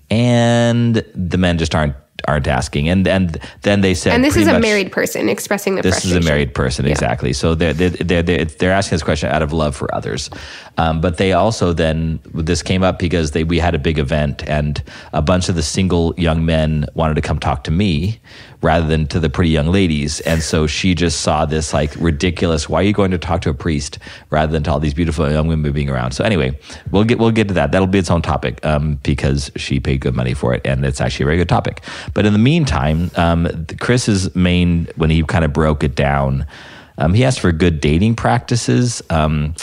and the men just aren't asking. And then they said, and this is a married person expressing the frustration. This is a married person, exactly. So they're asking this question out of love for others. But they also then, this came up because we had a big event, and a bunch of the single young men wanted to come talk to me rather than to the pretty young ladies. And so she just saw this like ridiculous, why are you going to talk to a priest rather than to all these beautiful young women being around? So anyway, we'll get to that. That'll be its own topic because she paid good money for it, and it's actually a very good topic. But in the meantime, Chris's main, when he kind of broke it down, he asked for good dating practices. I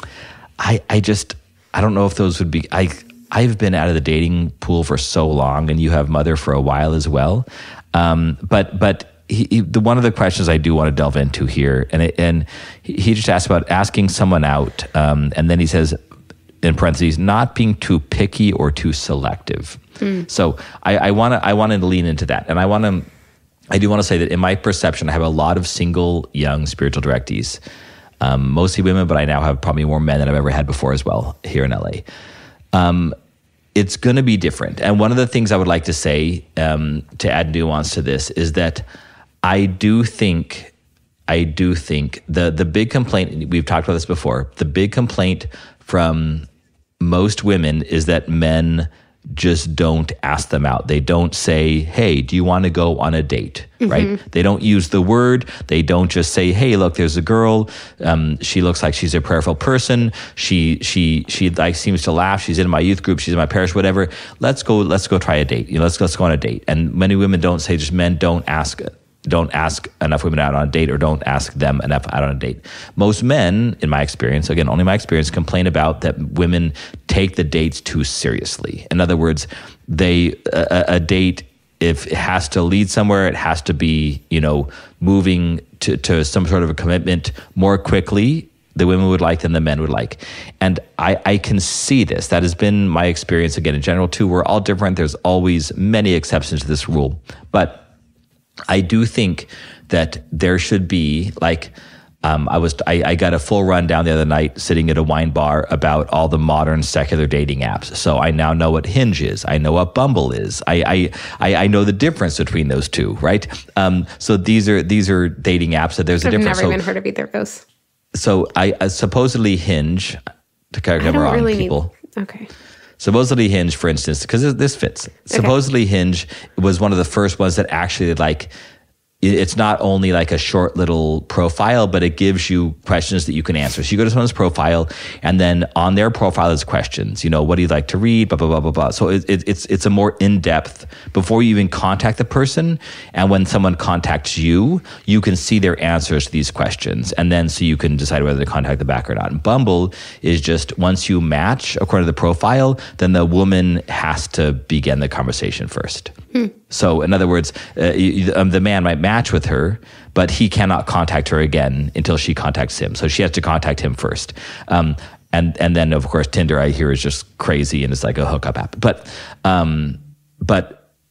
don't know if those would be, I've been out of the dating pool for so long, and you have Mother for a while as well. But one of the questions I do want to delve into here, and he just asked about asking someone out, and then he says, in parentheses, not being too picky or too selective. So I want to lean into that, and I do want to say that in my perception, I have a lot of single young spiritual directees, mostly women, but I now have probably more men than I've ever had before as well here in LA. It's going to be different. And one of the things I would like to say, to add nuance to this, is that I do think the big complaint, we've talked about this before, the big complaint from most women is that men just don't ask them out. They don't say, hey, do you want to go on a date? Right? They don't use the word. They don't just say, hey, look, there's a girl. She looks like she's a prayerful person. She like seems to laugh. She's in my youth group. She's in my parish, whatever. Let's go try a date. Let's go on a date. And many women don't say, just men don't ask enough women out on a date, or don't ask them enough out on a date. Most men, in my experience, again, only my experience, complain about that women take the dates too seriously. In other words, a date, if it has to lead somewhere, it has to be, moving to some sort of a commitment more quickly, the women would like than the men would like. And I can see this. That has been my experience, again, in general, too. We're all different. There's always many exceptions to this rule. But I do think that there should be like I got a full rundown the other night sitting at a wine bar about all the modern secular dating apps. So I now know what Hinge is. I know what Bumble is. I know the difference between those two, right? So these are dating apps that there's a difference. I've never even heard of either of those. So I supposedly Hinge, to cover on really people. Okay. Supposedly Hinge, for instance, because this fits. Supposedly Hinge was one of the first ones that actually like, it's not only like a short little profile, but it gives you questions that you can answer. So you go to someone's profile, and then on their profile is questions. You know, what do you like to read? Blah blah blah blah blah. So it's a more in depth before you even contact the person, and when someone contacts you, you can see their answers to these questions, and then so you can decide whether to contact them back or not. And Bumble is just once you match according to the profile, then the woman has to begin the conversation first. So, in other words, the man might match with her, but he cannot contact her again until she contacts him. So she has to contact him first. And then, of course, Tinder, I hear, is just crazy and it's like a hookup app. But in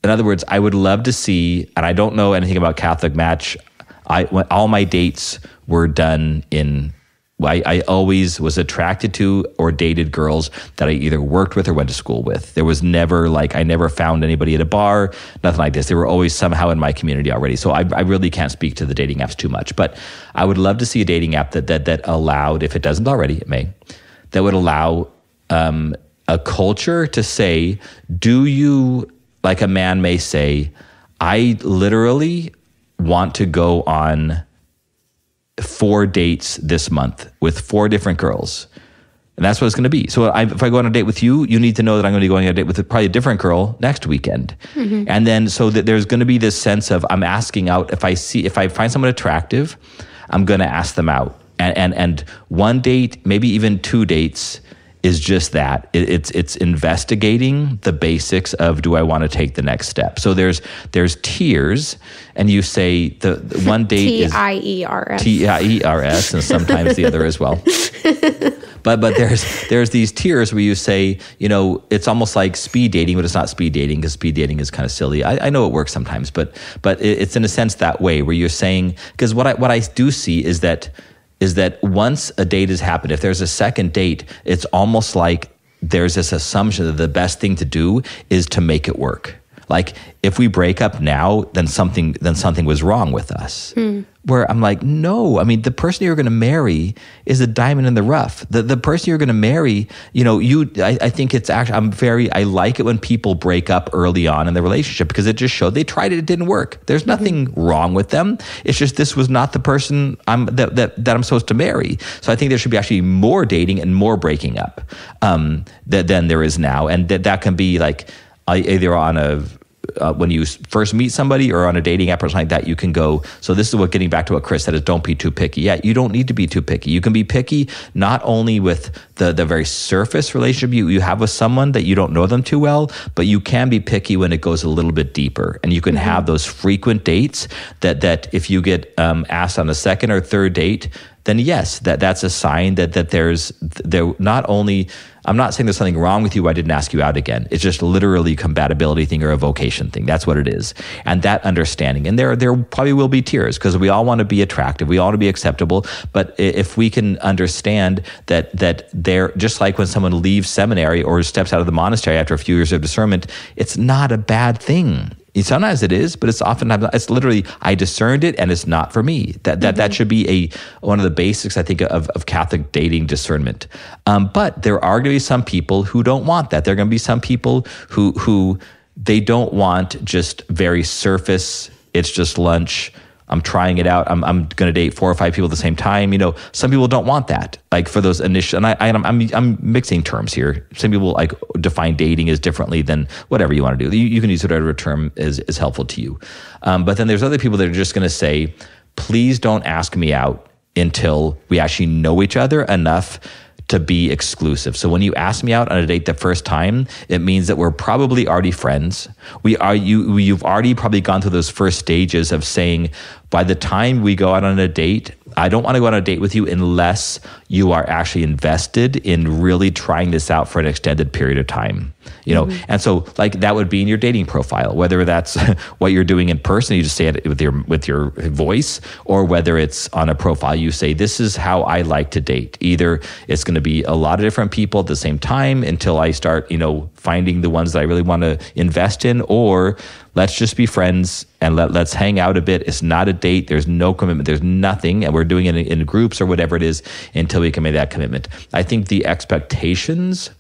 other words, I would love to see, and I don't know anything about Catholic Match. All my dates were done in. I always was attracted to or dated girls that I either worked with or went to school with. There was never I never found anybody at a bar, nothing like this. They were always somehow in my community already. So I really can't speak to the dating apps too much, but I would love to see a dating app that allowed, if it doesn't already, it may, that would allow a culture to say, do you, like a man may say, I literally want to go on 4 dates this month with 4 different girls. And that's what it's going to be. So if I go on a date with you, you need to know that I'm going to be going on a date with probably a different girl next weekend. Mm-hmm. And then so that there's going to be this sense of I'm asking out, if I find someone attractive, I'm going to ask them out. And 1 date, maybe even 2 dates is just that. It's investigating the basics of, do I want to take the next step? So there's tiers, and you say the one date is TIERS. TIERS, and sometimes the other as well. But there's these tiers where you say, you know, it's almost like speed dating, but it's not speed dating, because speed dating is kind of silly. I know it works sometimes, but it's in a sense that way, where you're saying, because what I do see is that once a date has happened, if there's a second date, it's almost like there's this assumption that the best thing to do is to make it work. Like, if we break up now, then something was wrong with us. Where I'm like, no, I mean, the person you're going to marry is a diamond in the rough. The person you're going to marry, you know, I think it's actually, I like it when people break up early on in the relationship, because it just showed they tried it didn't work. There's nothing wrong with them. It's just, this was not the person that I'm supposed to marry. So I think there should be actually more dating and more breaking up than there is now. And that can be like, either on when you first meet somebody or on a dating app or something like that, you can go, so this is getting back to what Chris said, is don't be too picky. Yeah, you don't need to be too picky. You can be picky not only with the very surface relationship you have with someone that you don't know them too well, but you can be picky when it goes a little bit deeper. And you can have those frequent dates that if you get asked on a second or third date, then yes, that's a sign that there not only, I'm not saying there's something wrong with you, I didn't ask you out again. It's just literally a compatibility thing or a vocation thing. That's what it is. And that understanding. And there probably will be tiers, because we all want to be attractive. We all want to be acceptable. But if we can understand that they're, just like when someone leaves seminary or steps out of the monastery after a few years of discernment, it's not a bad thing. Sometimes it is, but it's literally, I discerned it and it's not for me. That should be one of the basics, I think, of Catholic dating discernment. But there are going to be some people who don't want that. There are going to be some people who they don't want just very surface, it's just lunch, I'm trying it out, I'm going to date 4 or 5 people at the same time. You know, some people don't want that. Like, for those initial, and I'm mixing terms here. Some people like define dating as differently than whatever you want to do. You can use whatever term is helpful to you. But then there's other people that are just going to say, please don't ask me out until we actually know each other enough to be exclusive. So when you ask me out on a date the first time, it means that we're probably already friends. You've already probably gone through those first stages of saying, by the time we go out on a date, I don't want to go on a date with you unless you are actually invested in really trying this out for an extended period of time. And so like that would be in your dating profile, whether that's what you're doing in person, you just say it with your voice, or whether it's on a profile, you say, this is how I like to date. Either it's going to be a lot of different people at the same time until I start, finding the ones that I really want to invest in, or let's just be friends and let's hang out a bit. It's not a date. There's no commitment. There's nothing. And we're doing it in groups or whatever it is until we can make that commitment. I think the expectations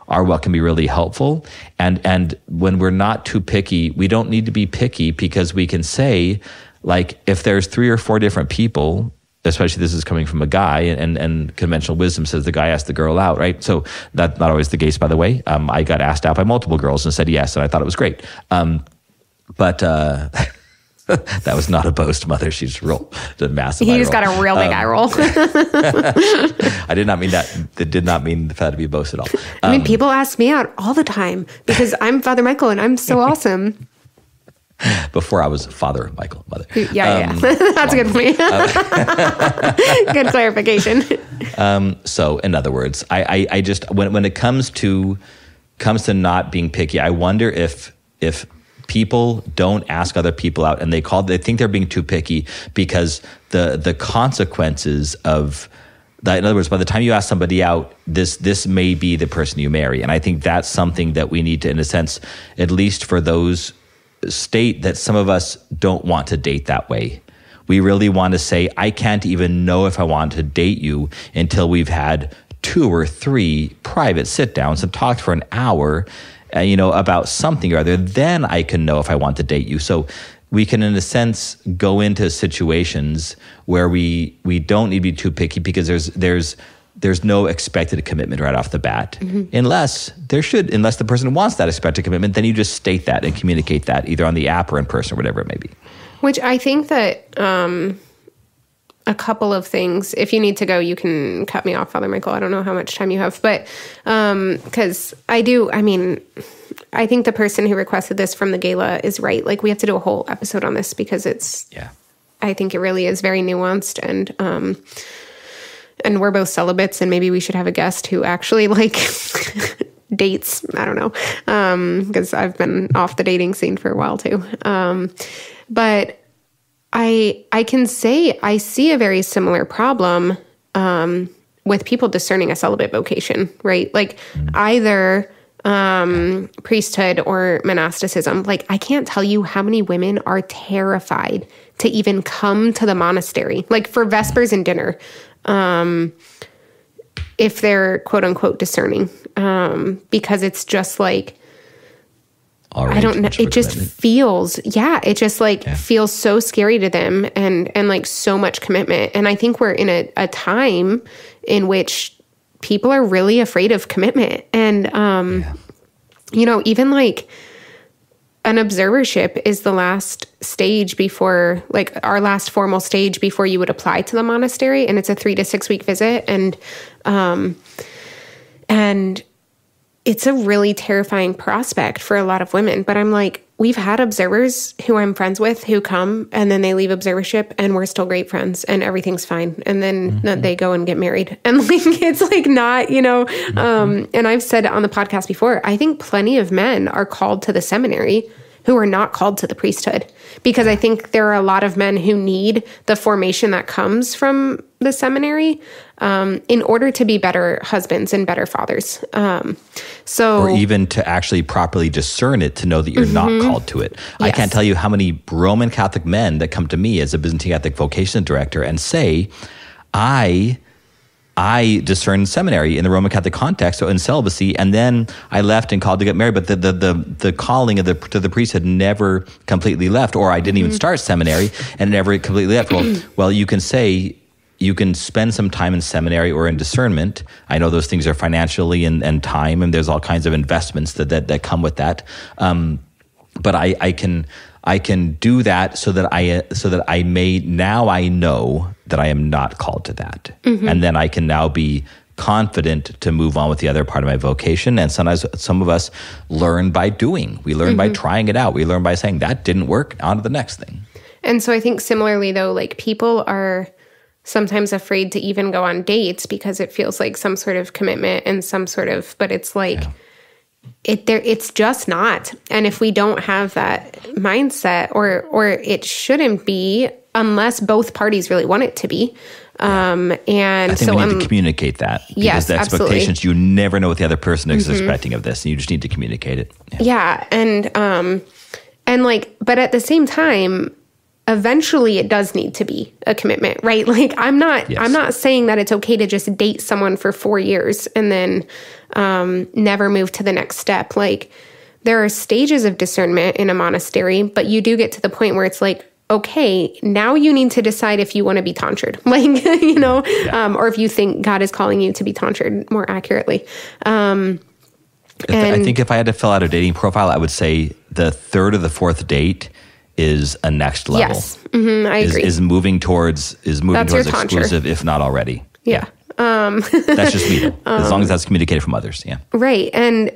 are what can be really helpful. And when we're not too picky, we don't need to be picky, because we can say, like, if there's 3 or 4 different people, especially this is coming from a guy, and conventional wisdom says the guy asked the girl out, right? So that's not always the case, by the way. I got asked out by multiple girls and said yes, and I thought it was great. But that was not a boast, Mother. She just rolled a massive eye roll. He just got a real big eye roll. I did not mean that. That did not mean for that to be a boast at all. I mean, people ask me out all the time because I'm Father Michael and I'm so awesome. Before I was Father Michael, Mother. Yeah. That's a good point. Good clarification. So in other words, I just, when it comes to not being picky, I wonder if people don't ask other people out and they think they're being too picky because the consequences of that. In other words, by the time you ask somebody out, this may be the person you marry. And I think that's something that we need to, in a sense, at least for those, state that some of us don't want to date that way. We really want to say, I can't even know if I want to date you until we've had 2 or 3 private sit downs and talked for an hour, about something or other. Then I can know if I want to date you. So we can, in a sense, go into situations where we don't need to be too picky, because there's no expected commitment right off the bat. Unless the person wants that expected commitment, then you just state that and communicate that either on the app or in person or whatever it may be. Which I think that a couple of things, if you need to go, you can cut me off, Father Michael. I don't know how much time you have, but because I think the person who requested this from the gala is right. Like, we have to do a whole episode on this because I think it really is very nuanced, and we're both celibates, and maybe we should have a guest who actually dates. I don't know. Because I've been off the dating scene for a while too. But I can say I see a very similar problem with people discerning a celibate vocation, right? Like either priesthood or monasticism. Like, I can't tell you how many women are terrified to even come to the monastery, like for Vespers and dinner. If they're quote unquote discerning, because it's just like, I don't know. It just feels, feels so scary to them and like so much commitment. And I think we're in a time in which people are really afraid of commitment. And, even like an observership is the last stage before, like our last formal stage before you would apply to the monastery. And it's a 3 to 6 week visit. And it's a really terrifying prospect for a lot of women. But I'm like, we've had observers who I'm friends with who come and then they leave observership and we're still great friends and everything's fine. And then they go and get married. And like, it's like not, and I've said on the podcast before, I think plenty of men are called to the seminary who are not called to the priesthood, because I think there are a lot of men who need the formation that comes from the seminary in order to be better husbands and better fathers. Or even to actually properly discern it, to know that you're not called to it. Yes. I can't tell you how many Roman Catholic men that come to me as a Byzantine Catholic vocation director and say, I discerned seminary in the Roman Catholic context, so in celibacy, and then I left and called to get married. But the calling to the priesthood never completely left, or I didn't even start seminary and it never completely left. Well, you can say you can spend some time in seminary or in discernment. I know those things are financially and time, and there's all kinds of investments that come with that. But I can do that so that I may, now I know that I am not called to that. And then I can now be confident to move on with the other part of my vocation. And sometimes some of us learn by doing. We learn by trying it out. We learn by saying that didn't work, on to the next thing. And so I think similarly though, like people are sometimes afraid to even go on dates because it feels like some sort of commitment and some sort of, but it's like, it's just not. And if we don't have that mindset, or it shouldn't be unless both parties really want it to be. And I think we need to communicate that, because yes, the expectations, absolutely. you never know what the other person is expecting of this, and you just need to communicate it. Yeah. And like, but at the same time, eventually it does need to be a commitment, right? Like I'm not saying that it's okay to just date someone for 4 years and then never move to the next step. Like there are stages of discernment in a monastery, but you do get to the point where it's like, okay, now you need to decide if you want to be tantred, like, you know, or if you think God is calling you to be tantred more accurately. I think if I had to fill out a dating profile, I would say the third or the fourth date is a next level. Yes, I agree. Is moving towards exclusive, if not already. Yeah. That's just me, though, as long as that's communicated from others. Yeah. Right. And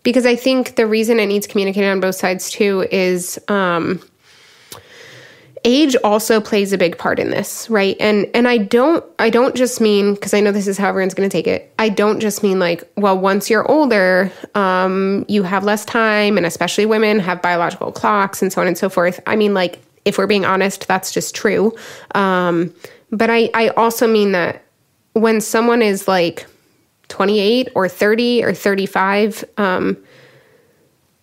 because I think the reason it needs communicated on both sides too is age also plays a big part in this, right? And I don't just mean, because I know this is how everyone's going to take it, I don't just mean like, well, once you're older, you have less time, and especially women have biological clocks and so on and so forth. I mean, like, if we're being honest, that's just true. But I also mean that when someone is like 28 or 30 or 35,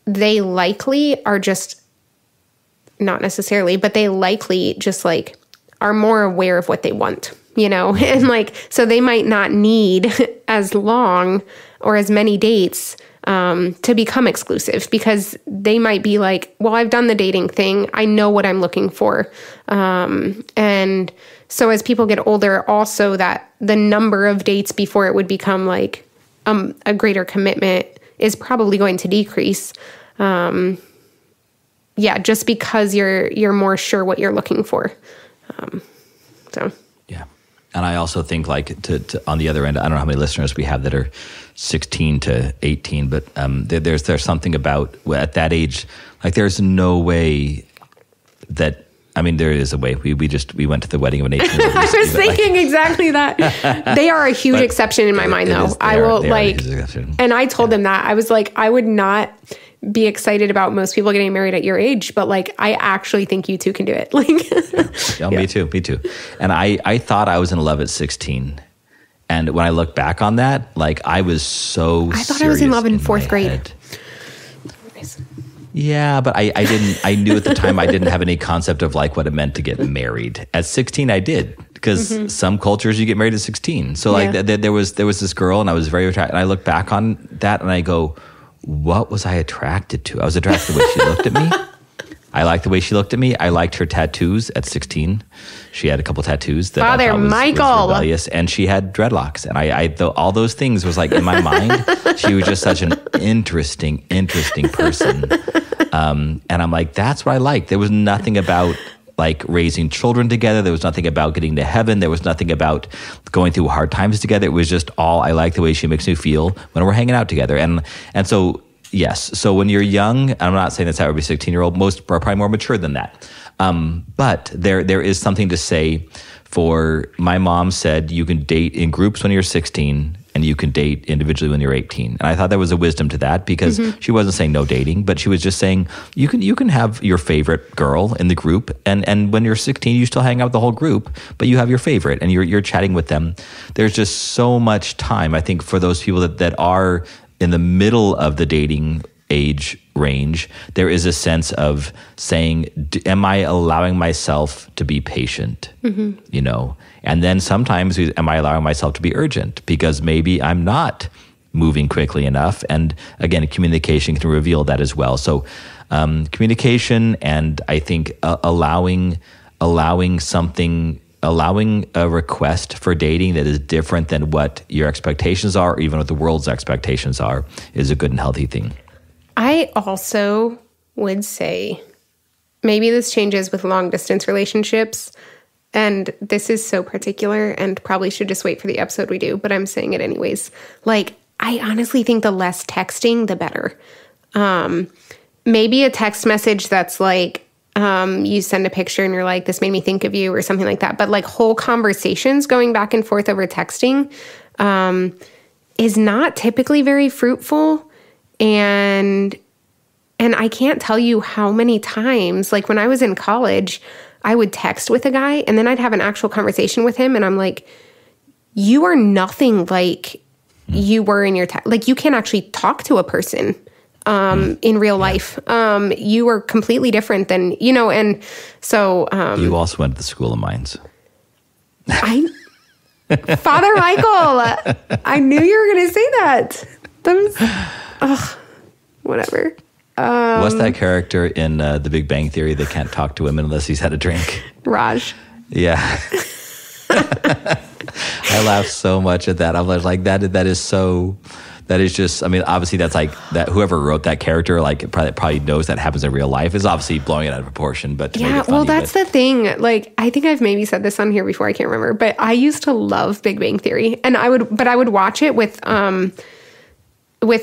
they likely are just, not necessarily, but they likely just like are more aware of what they want, you know? And like, so they might not need as long or as many dates to become exclusive, because they might be like, well, I've done the dating thing. I know what I'm looking for. And so as people get older, also that the number of dates before it would become like a greater commitment is probably going to decrease. Yeah, just because you're more sure what you're looking for. So yeah, and I also think like to on the other end, I don't know how many listeners we have that are 16 to 18, but there's something about at that age, like there's no way that. I mean, there is a way. We went to the wedding of an 18-year-old. I was thinking exactly that. They are a huge exception in my mind, though. And I told them that. I was like, I would not be excited about most people getting married at your age, but like, I actually think you two can do it. Like, Me too. And I thought I was in love at 16. And when I look back on that, like I was so I thought I was in love in fourth grade. Head. Yeah, but I knew at the time I didn't have any concept of like what it meant to get married. At 16, I did, because some cultures you get married at 16. So like there was this girl, and I was very attracted. And I look back on that and I go, what was I attracted to? I was attracted to the way she looked at me. I liked the way she looked at me. I liked her tattoos at 16. She had a couple tattoos that Father I thought was rebellious, and she had dreadlocks. And I all those things was like in my mind, she was just such an interesting person. And I'm like, that's what I like. There was nothing about like raising children together. There was nothing about getting to heaven. There was nothing about going through hard times together. It was just all, I like the way she makes me feel when we're hanging out together. And so, yes. So when you're young, I'm not saying that's how every 16-year-old, most are probably more mature than that. But there is something to say for, my mom said you can date in groups when you're 16 and you can date individually when you're 18. And I thought there was a wisdom to that, because she wasn't saying no dating, but she was just saying you can have your favorite girl in the group, and when you're 16, you still hang out with the whole group, but you have your favorite and you're chatting with them. There's just so much time, I think, for those people that are in the middle of the dating age range. There is a sense of saying, am I allowing myself to be patient? You know, and then sometimes, am I allowing myself to be urgent, because maybe I'm not moving quickly enough? And again, communication can reveal that as well. So communication, and I think allowing a request for dating that is different than what your expectations are, or even what the world's expectations are, is a good and healthy thing. I also would say, maybe this changes with long distance relationships, and this is so particular and probably should just wait for the episode we do, but I'm saying it anyways. Like, I honestly think the less texting, the better. Maybe a text message that's like, you send a picture and you're like, this made me think of you or something like that. But like whole conversations going back and forth over texting is not typically very fruitful. And I can't tell you how many times, like when I was in college, I would text with a guy and then I'd have an actual conversation with him. And I'm like, you are nothing like you were in your text. Like you can't actually talk to a person in real life. You were completely different than, and so... you also went to the School of Mines. Father Michael, I knew you were going to say that. That was... whatever. What's that character in The Big Bang Theory that can't talk to women unless he's had a drink? Raj. Yeah. I laugh so much at that. I'm like, that is so... That is just, I mean, obviously that's like, that whoever wrote that character, like probably knows that happens in real life, is obviously blowing it out of proportion, but yeah, well, that's the thing. Like, I think I've maybe said this on here before, I can't remember, but I used to love Big Bang Theory, and I would watch it with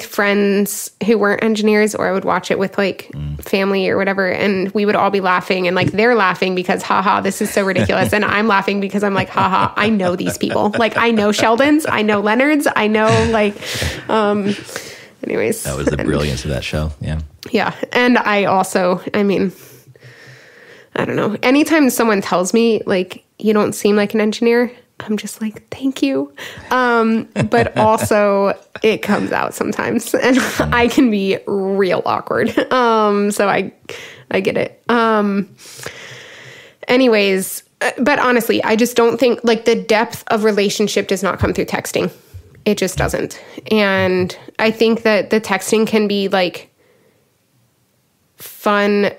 friends who weren't engineers, or I would watch it with like family or whatever, and we would all be laughing, and like they're laughing because haha, this is so ridiculous, and I'm laughing because I'm like, haha, I know these people. Like I know Sheldons, I know Leonards, I know like anyways. That was the brilliance of that show. Yeah. Yeah. And I also, I mean, I don't know. Anytime someone tells me like you don't seem like an engineer, I'm just like, thank you. But also it comes out sometimes and I can be real awkward. So I get it. Anyways, but honestly, I just don't think like the depth of relationship does not come through texting. It just doesn't. And I think that the texting can be like fun,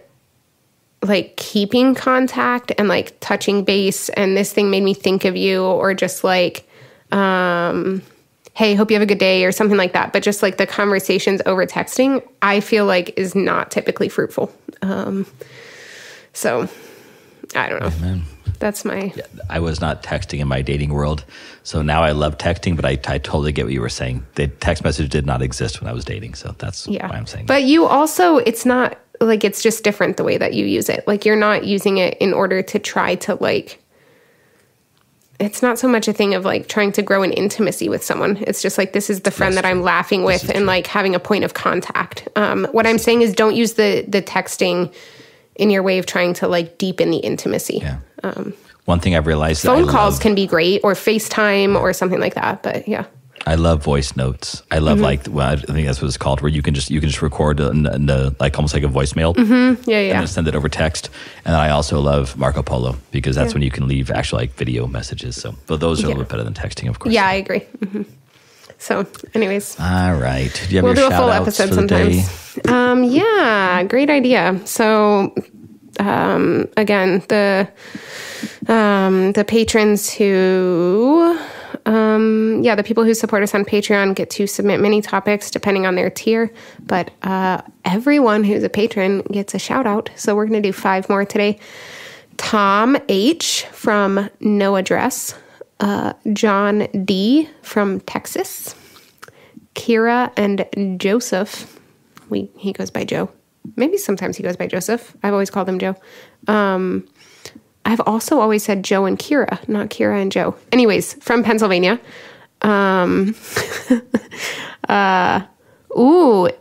like keeping contact and like touching base, and this thing made me think of you, or just like, hey, hope you have a good day, or something like that. But just like the conversations over texting, I feel like is not typically fruitful. So I don't know. Amen. That's my... Yeah, I was not texting in my dating world, so now I love texting, but I totally get what you were saying. The text message did not exist when I was dating, so that's why I'm saying that. But you also, it's not... like it's just different the way that you use it. Like you're not using it in order to try to like, it's not so much a thing of like trying to grow an intimacy with someone. It's just like, this is the friend that I'm laughing with and like having a point of contact. What I'm saying is don't use the texting in your way of trying to like deepen the intimacy. Yeah. One thing I've realized, phone calls can be great, or FaceTime or something like that. But yeah. I love voice notes. I love like, well, I think that's what it's called, where you can just record like almost like a voicemail. Mm-hmm. Yeah. And then send it over text. And then I also love Marco Polo, because that's when you can leave actual like video messages. So, but those are a little bit better than texting, of course. Yeah, I agree. Mm-hmm. So, anyways. All right. Do you have we'll your do a full episode sometimes. Yeah, great idea. So, again, the patrons who... the people who support us on Patreon get to submit many topics depending on their tier, but everyone who's a patron gets a shout out. So we're going to do 5 more today. Tom H. from No Address, John D. from Texas, Kira and Joseph. He goes by Joe. Maybe sometimes he goes by Joseph. I've always called him Joe. I've also always said Joe and Kira, not Kira and Joe. Anyways, from Pennsylvania.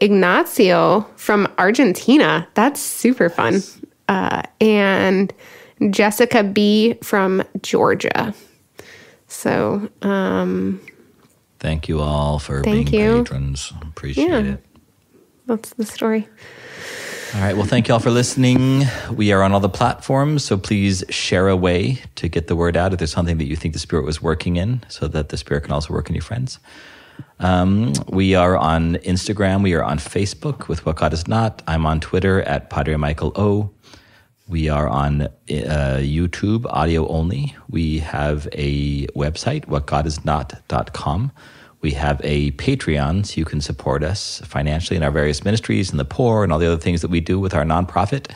Ignacio from Argentina. That's super fun. And Jessica B. from Georgia. So, thank you all for being patrons. Appreciate it. That's the story. All right. Well, thank you all for listening. We are on all the platforms, so please share a way to get the word out if there's something that you think the Spirit was working in, so that the Spirit can also work in your friends. We are on Instagram. We are on Facebook with What God Is Not. I'm on Twitter at Padre Michael O. We are on YouTube, audio only. We have a website, whatgodisnot.com. We have a Patreon, so you can support us financially in our various ministries and the poor and all the other things that we do with our nonprofit.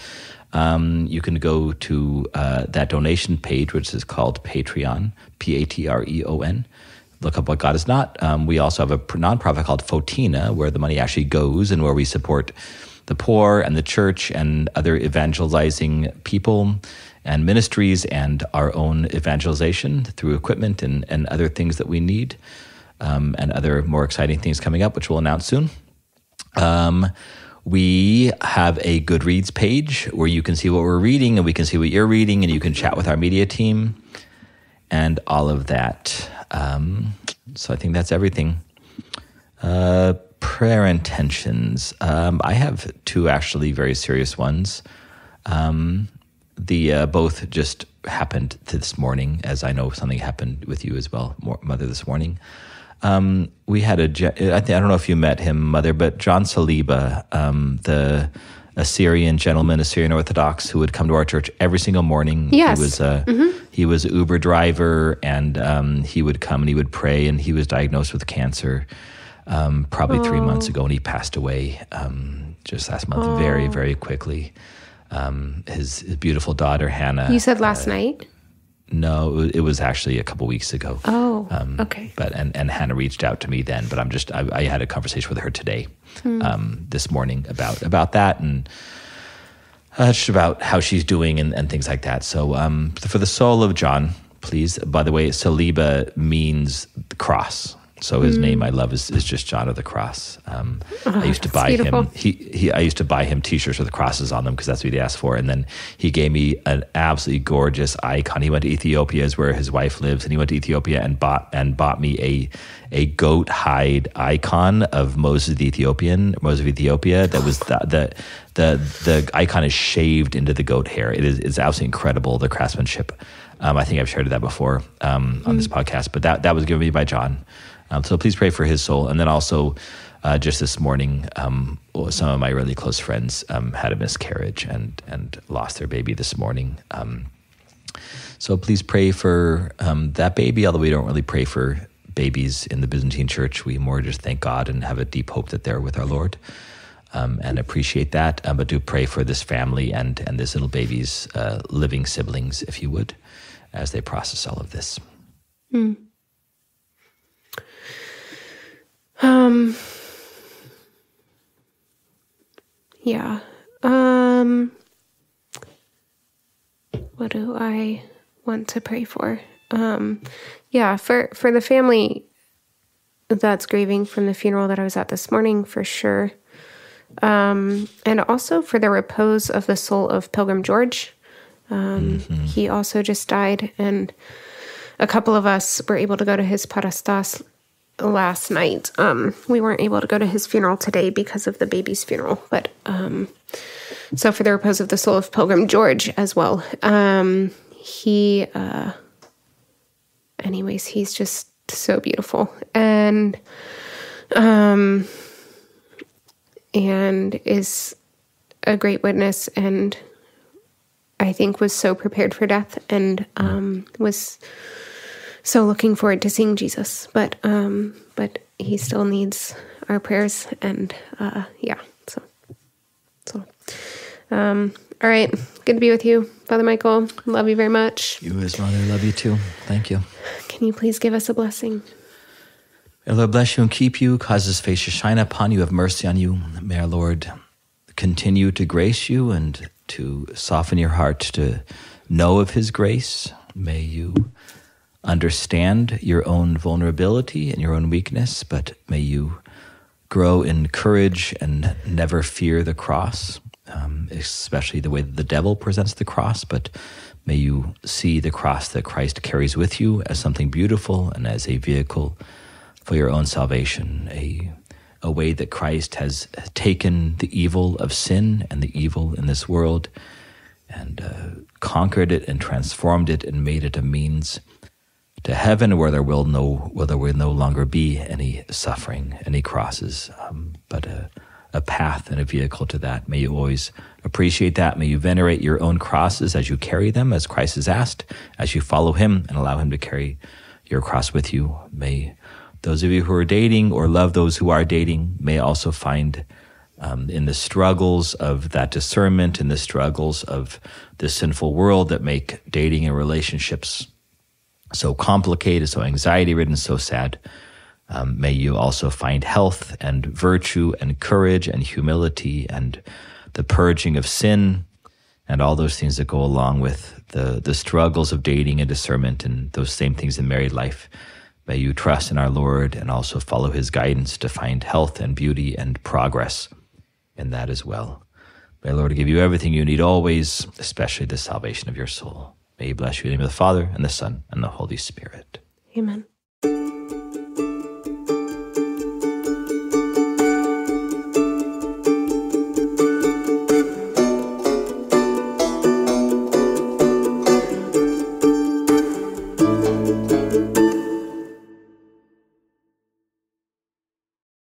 You can go to that donation page, which is called Patreon, Patreon. Look up What God Is Not. We also have a nonprofit called Fotina, where the money actually goes and where we support the poor and the church and other evangelizing people and ministries and our own evangelization through equipment and other things that we need, and other more exciting things coming up, which we'll announce soon. We have a Goodreads page where you can see what we're reading and we can see what you're reading, and you can chat with our media team and all of that. So I think that's everything. Prayer intentions. I have two actually very serious ones. Both just happened this morning, as I know something happened with you as well, Mother, this morning. We had I don't know if you met him, Mother, but John Saliba, the Assyrian Orthodox who would come to our church every single morning. Yes. He was an Uber driver, and he would come and he would pray, and he was diagnosed with cancer probably 3 months ago, and he passed away just last month, very, very quickly. His beautiful daughter, Hannah. You said last night? No, it was actually a couple weeks ago. Oh, okay. But and Hannah reached out to me then, but I had a conversation with her today, this morning about that, and just about how she's doing and things like that. So for the soul of John, please. By the way, Saliba means the cross. So his name I love is just John of the Cross. I used to buy him. I used to buy him T-shirts with crosses on them because that's what he asked for. And then he gave me an absolutely gorgeous icon. He went to Ethiopia, is where his wife lives, and he went to Ethiopia and bought me a goat hide icon of Moses of Ethiopia. That was the icon is shaved into the goat hair. It's absolutely incredible, the craftsmanship. I think I've shared that before on this podcast, but that was given me by John. So please pray for his soul. And then also, just this morning, some of my really close friends had a miscarriage and lost their baby this morning. So please pray for that baby, although we don't really pray for babies in the Byzantine Church. We more just thank God and have a deep hope that they're with our Lord, and appreciate that. But do pray for this family and this little baby's living siblings, if you would, as they process all of this. Yeah. What do I want to pray for? Yeah, for the family that's grieving from the funeral that I was at this morning, for sure. And also for the repose of the soul of Pilgrim George. He also just died, and a couple of us were able to go to his parastas last night. We weren't able to go to his funeral today because of the baby's funeral, but so for the repose of the soul of Pilgrim George as well. Anyways, he's just so beautiful, and is a great witness, and I think was so prepared for death, and was so looking forward to seeing Jesus, but he still needs our prayers, and yeah. All right, good to be with you, Father Michael. Love you very much. You as well. I love you too. Thank you. Can you please give us a blessing? May the Lord bless you and keep you, cause his face to shine upon you, have mercy on you. May our Lord continue to grace you and to soften your heart to know of his grace. May you understand your own vulnerability and your own weakness, but may you grow in courage and never fear the cross, especially the way that the devil presents the cross, but may you see the cross that Christ carries with you as something beautiful and as a vehicle for your own salvation, a way that Christ has taken the evil of sin and the evil in this world and conquered it and transformed it and made it a means to heaven, where there will no longer be any suffering, any crosses, but a path and a vehicle to that. May you always appreciate that. May you venerate your own crosses as you carry them, as Christ has asked, as you follow him and allow him to carry your cross with you. May those of you who are dating or love those who are dating may also find in the struggles of that discernment, in the struggles of this sinful world that make dating and relationships so complicated, so anxiety-ridden, so sad, May you also find health and virtue and courage and humility and the purging of sin and all those things that go along with the struggles of dating and discernment and those same things in married life. May you trust in our Lord and also follow his guidance to find health and beauty and progress in that as well. May the Lord give you everything you need always, especially the salvation of your soul. May he bless you in the name of the Father, and the Son, and the Holy Spirit. Amen.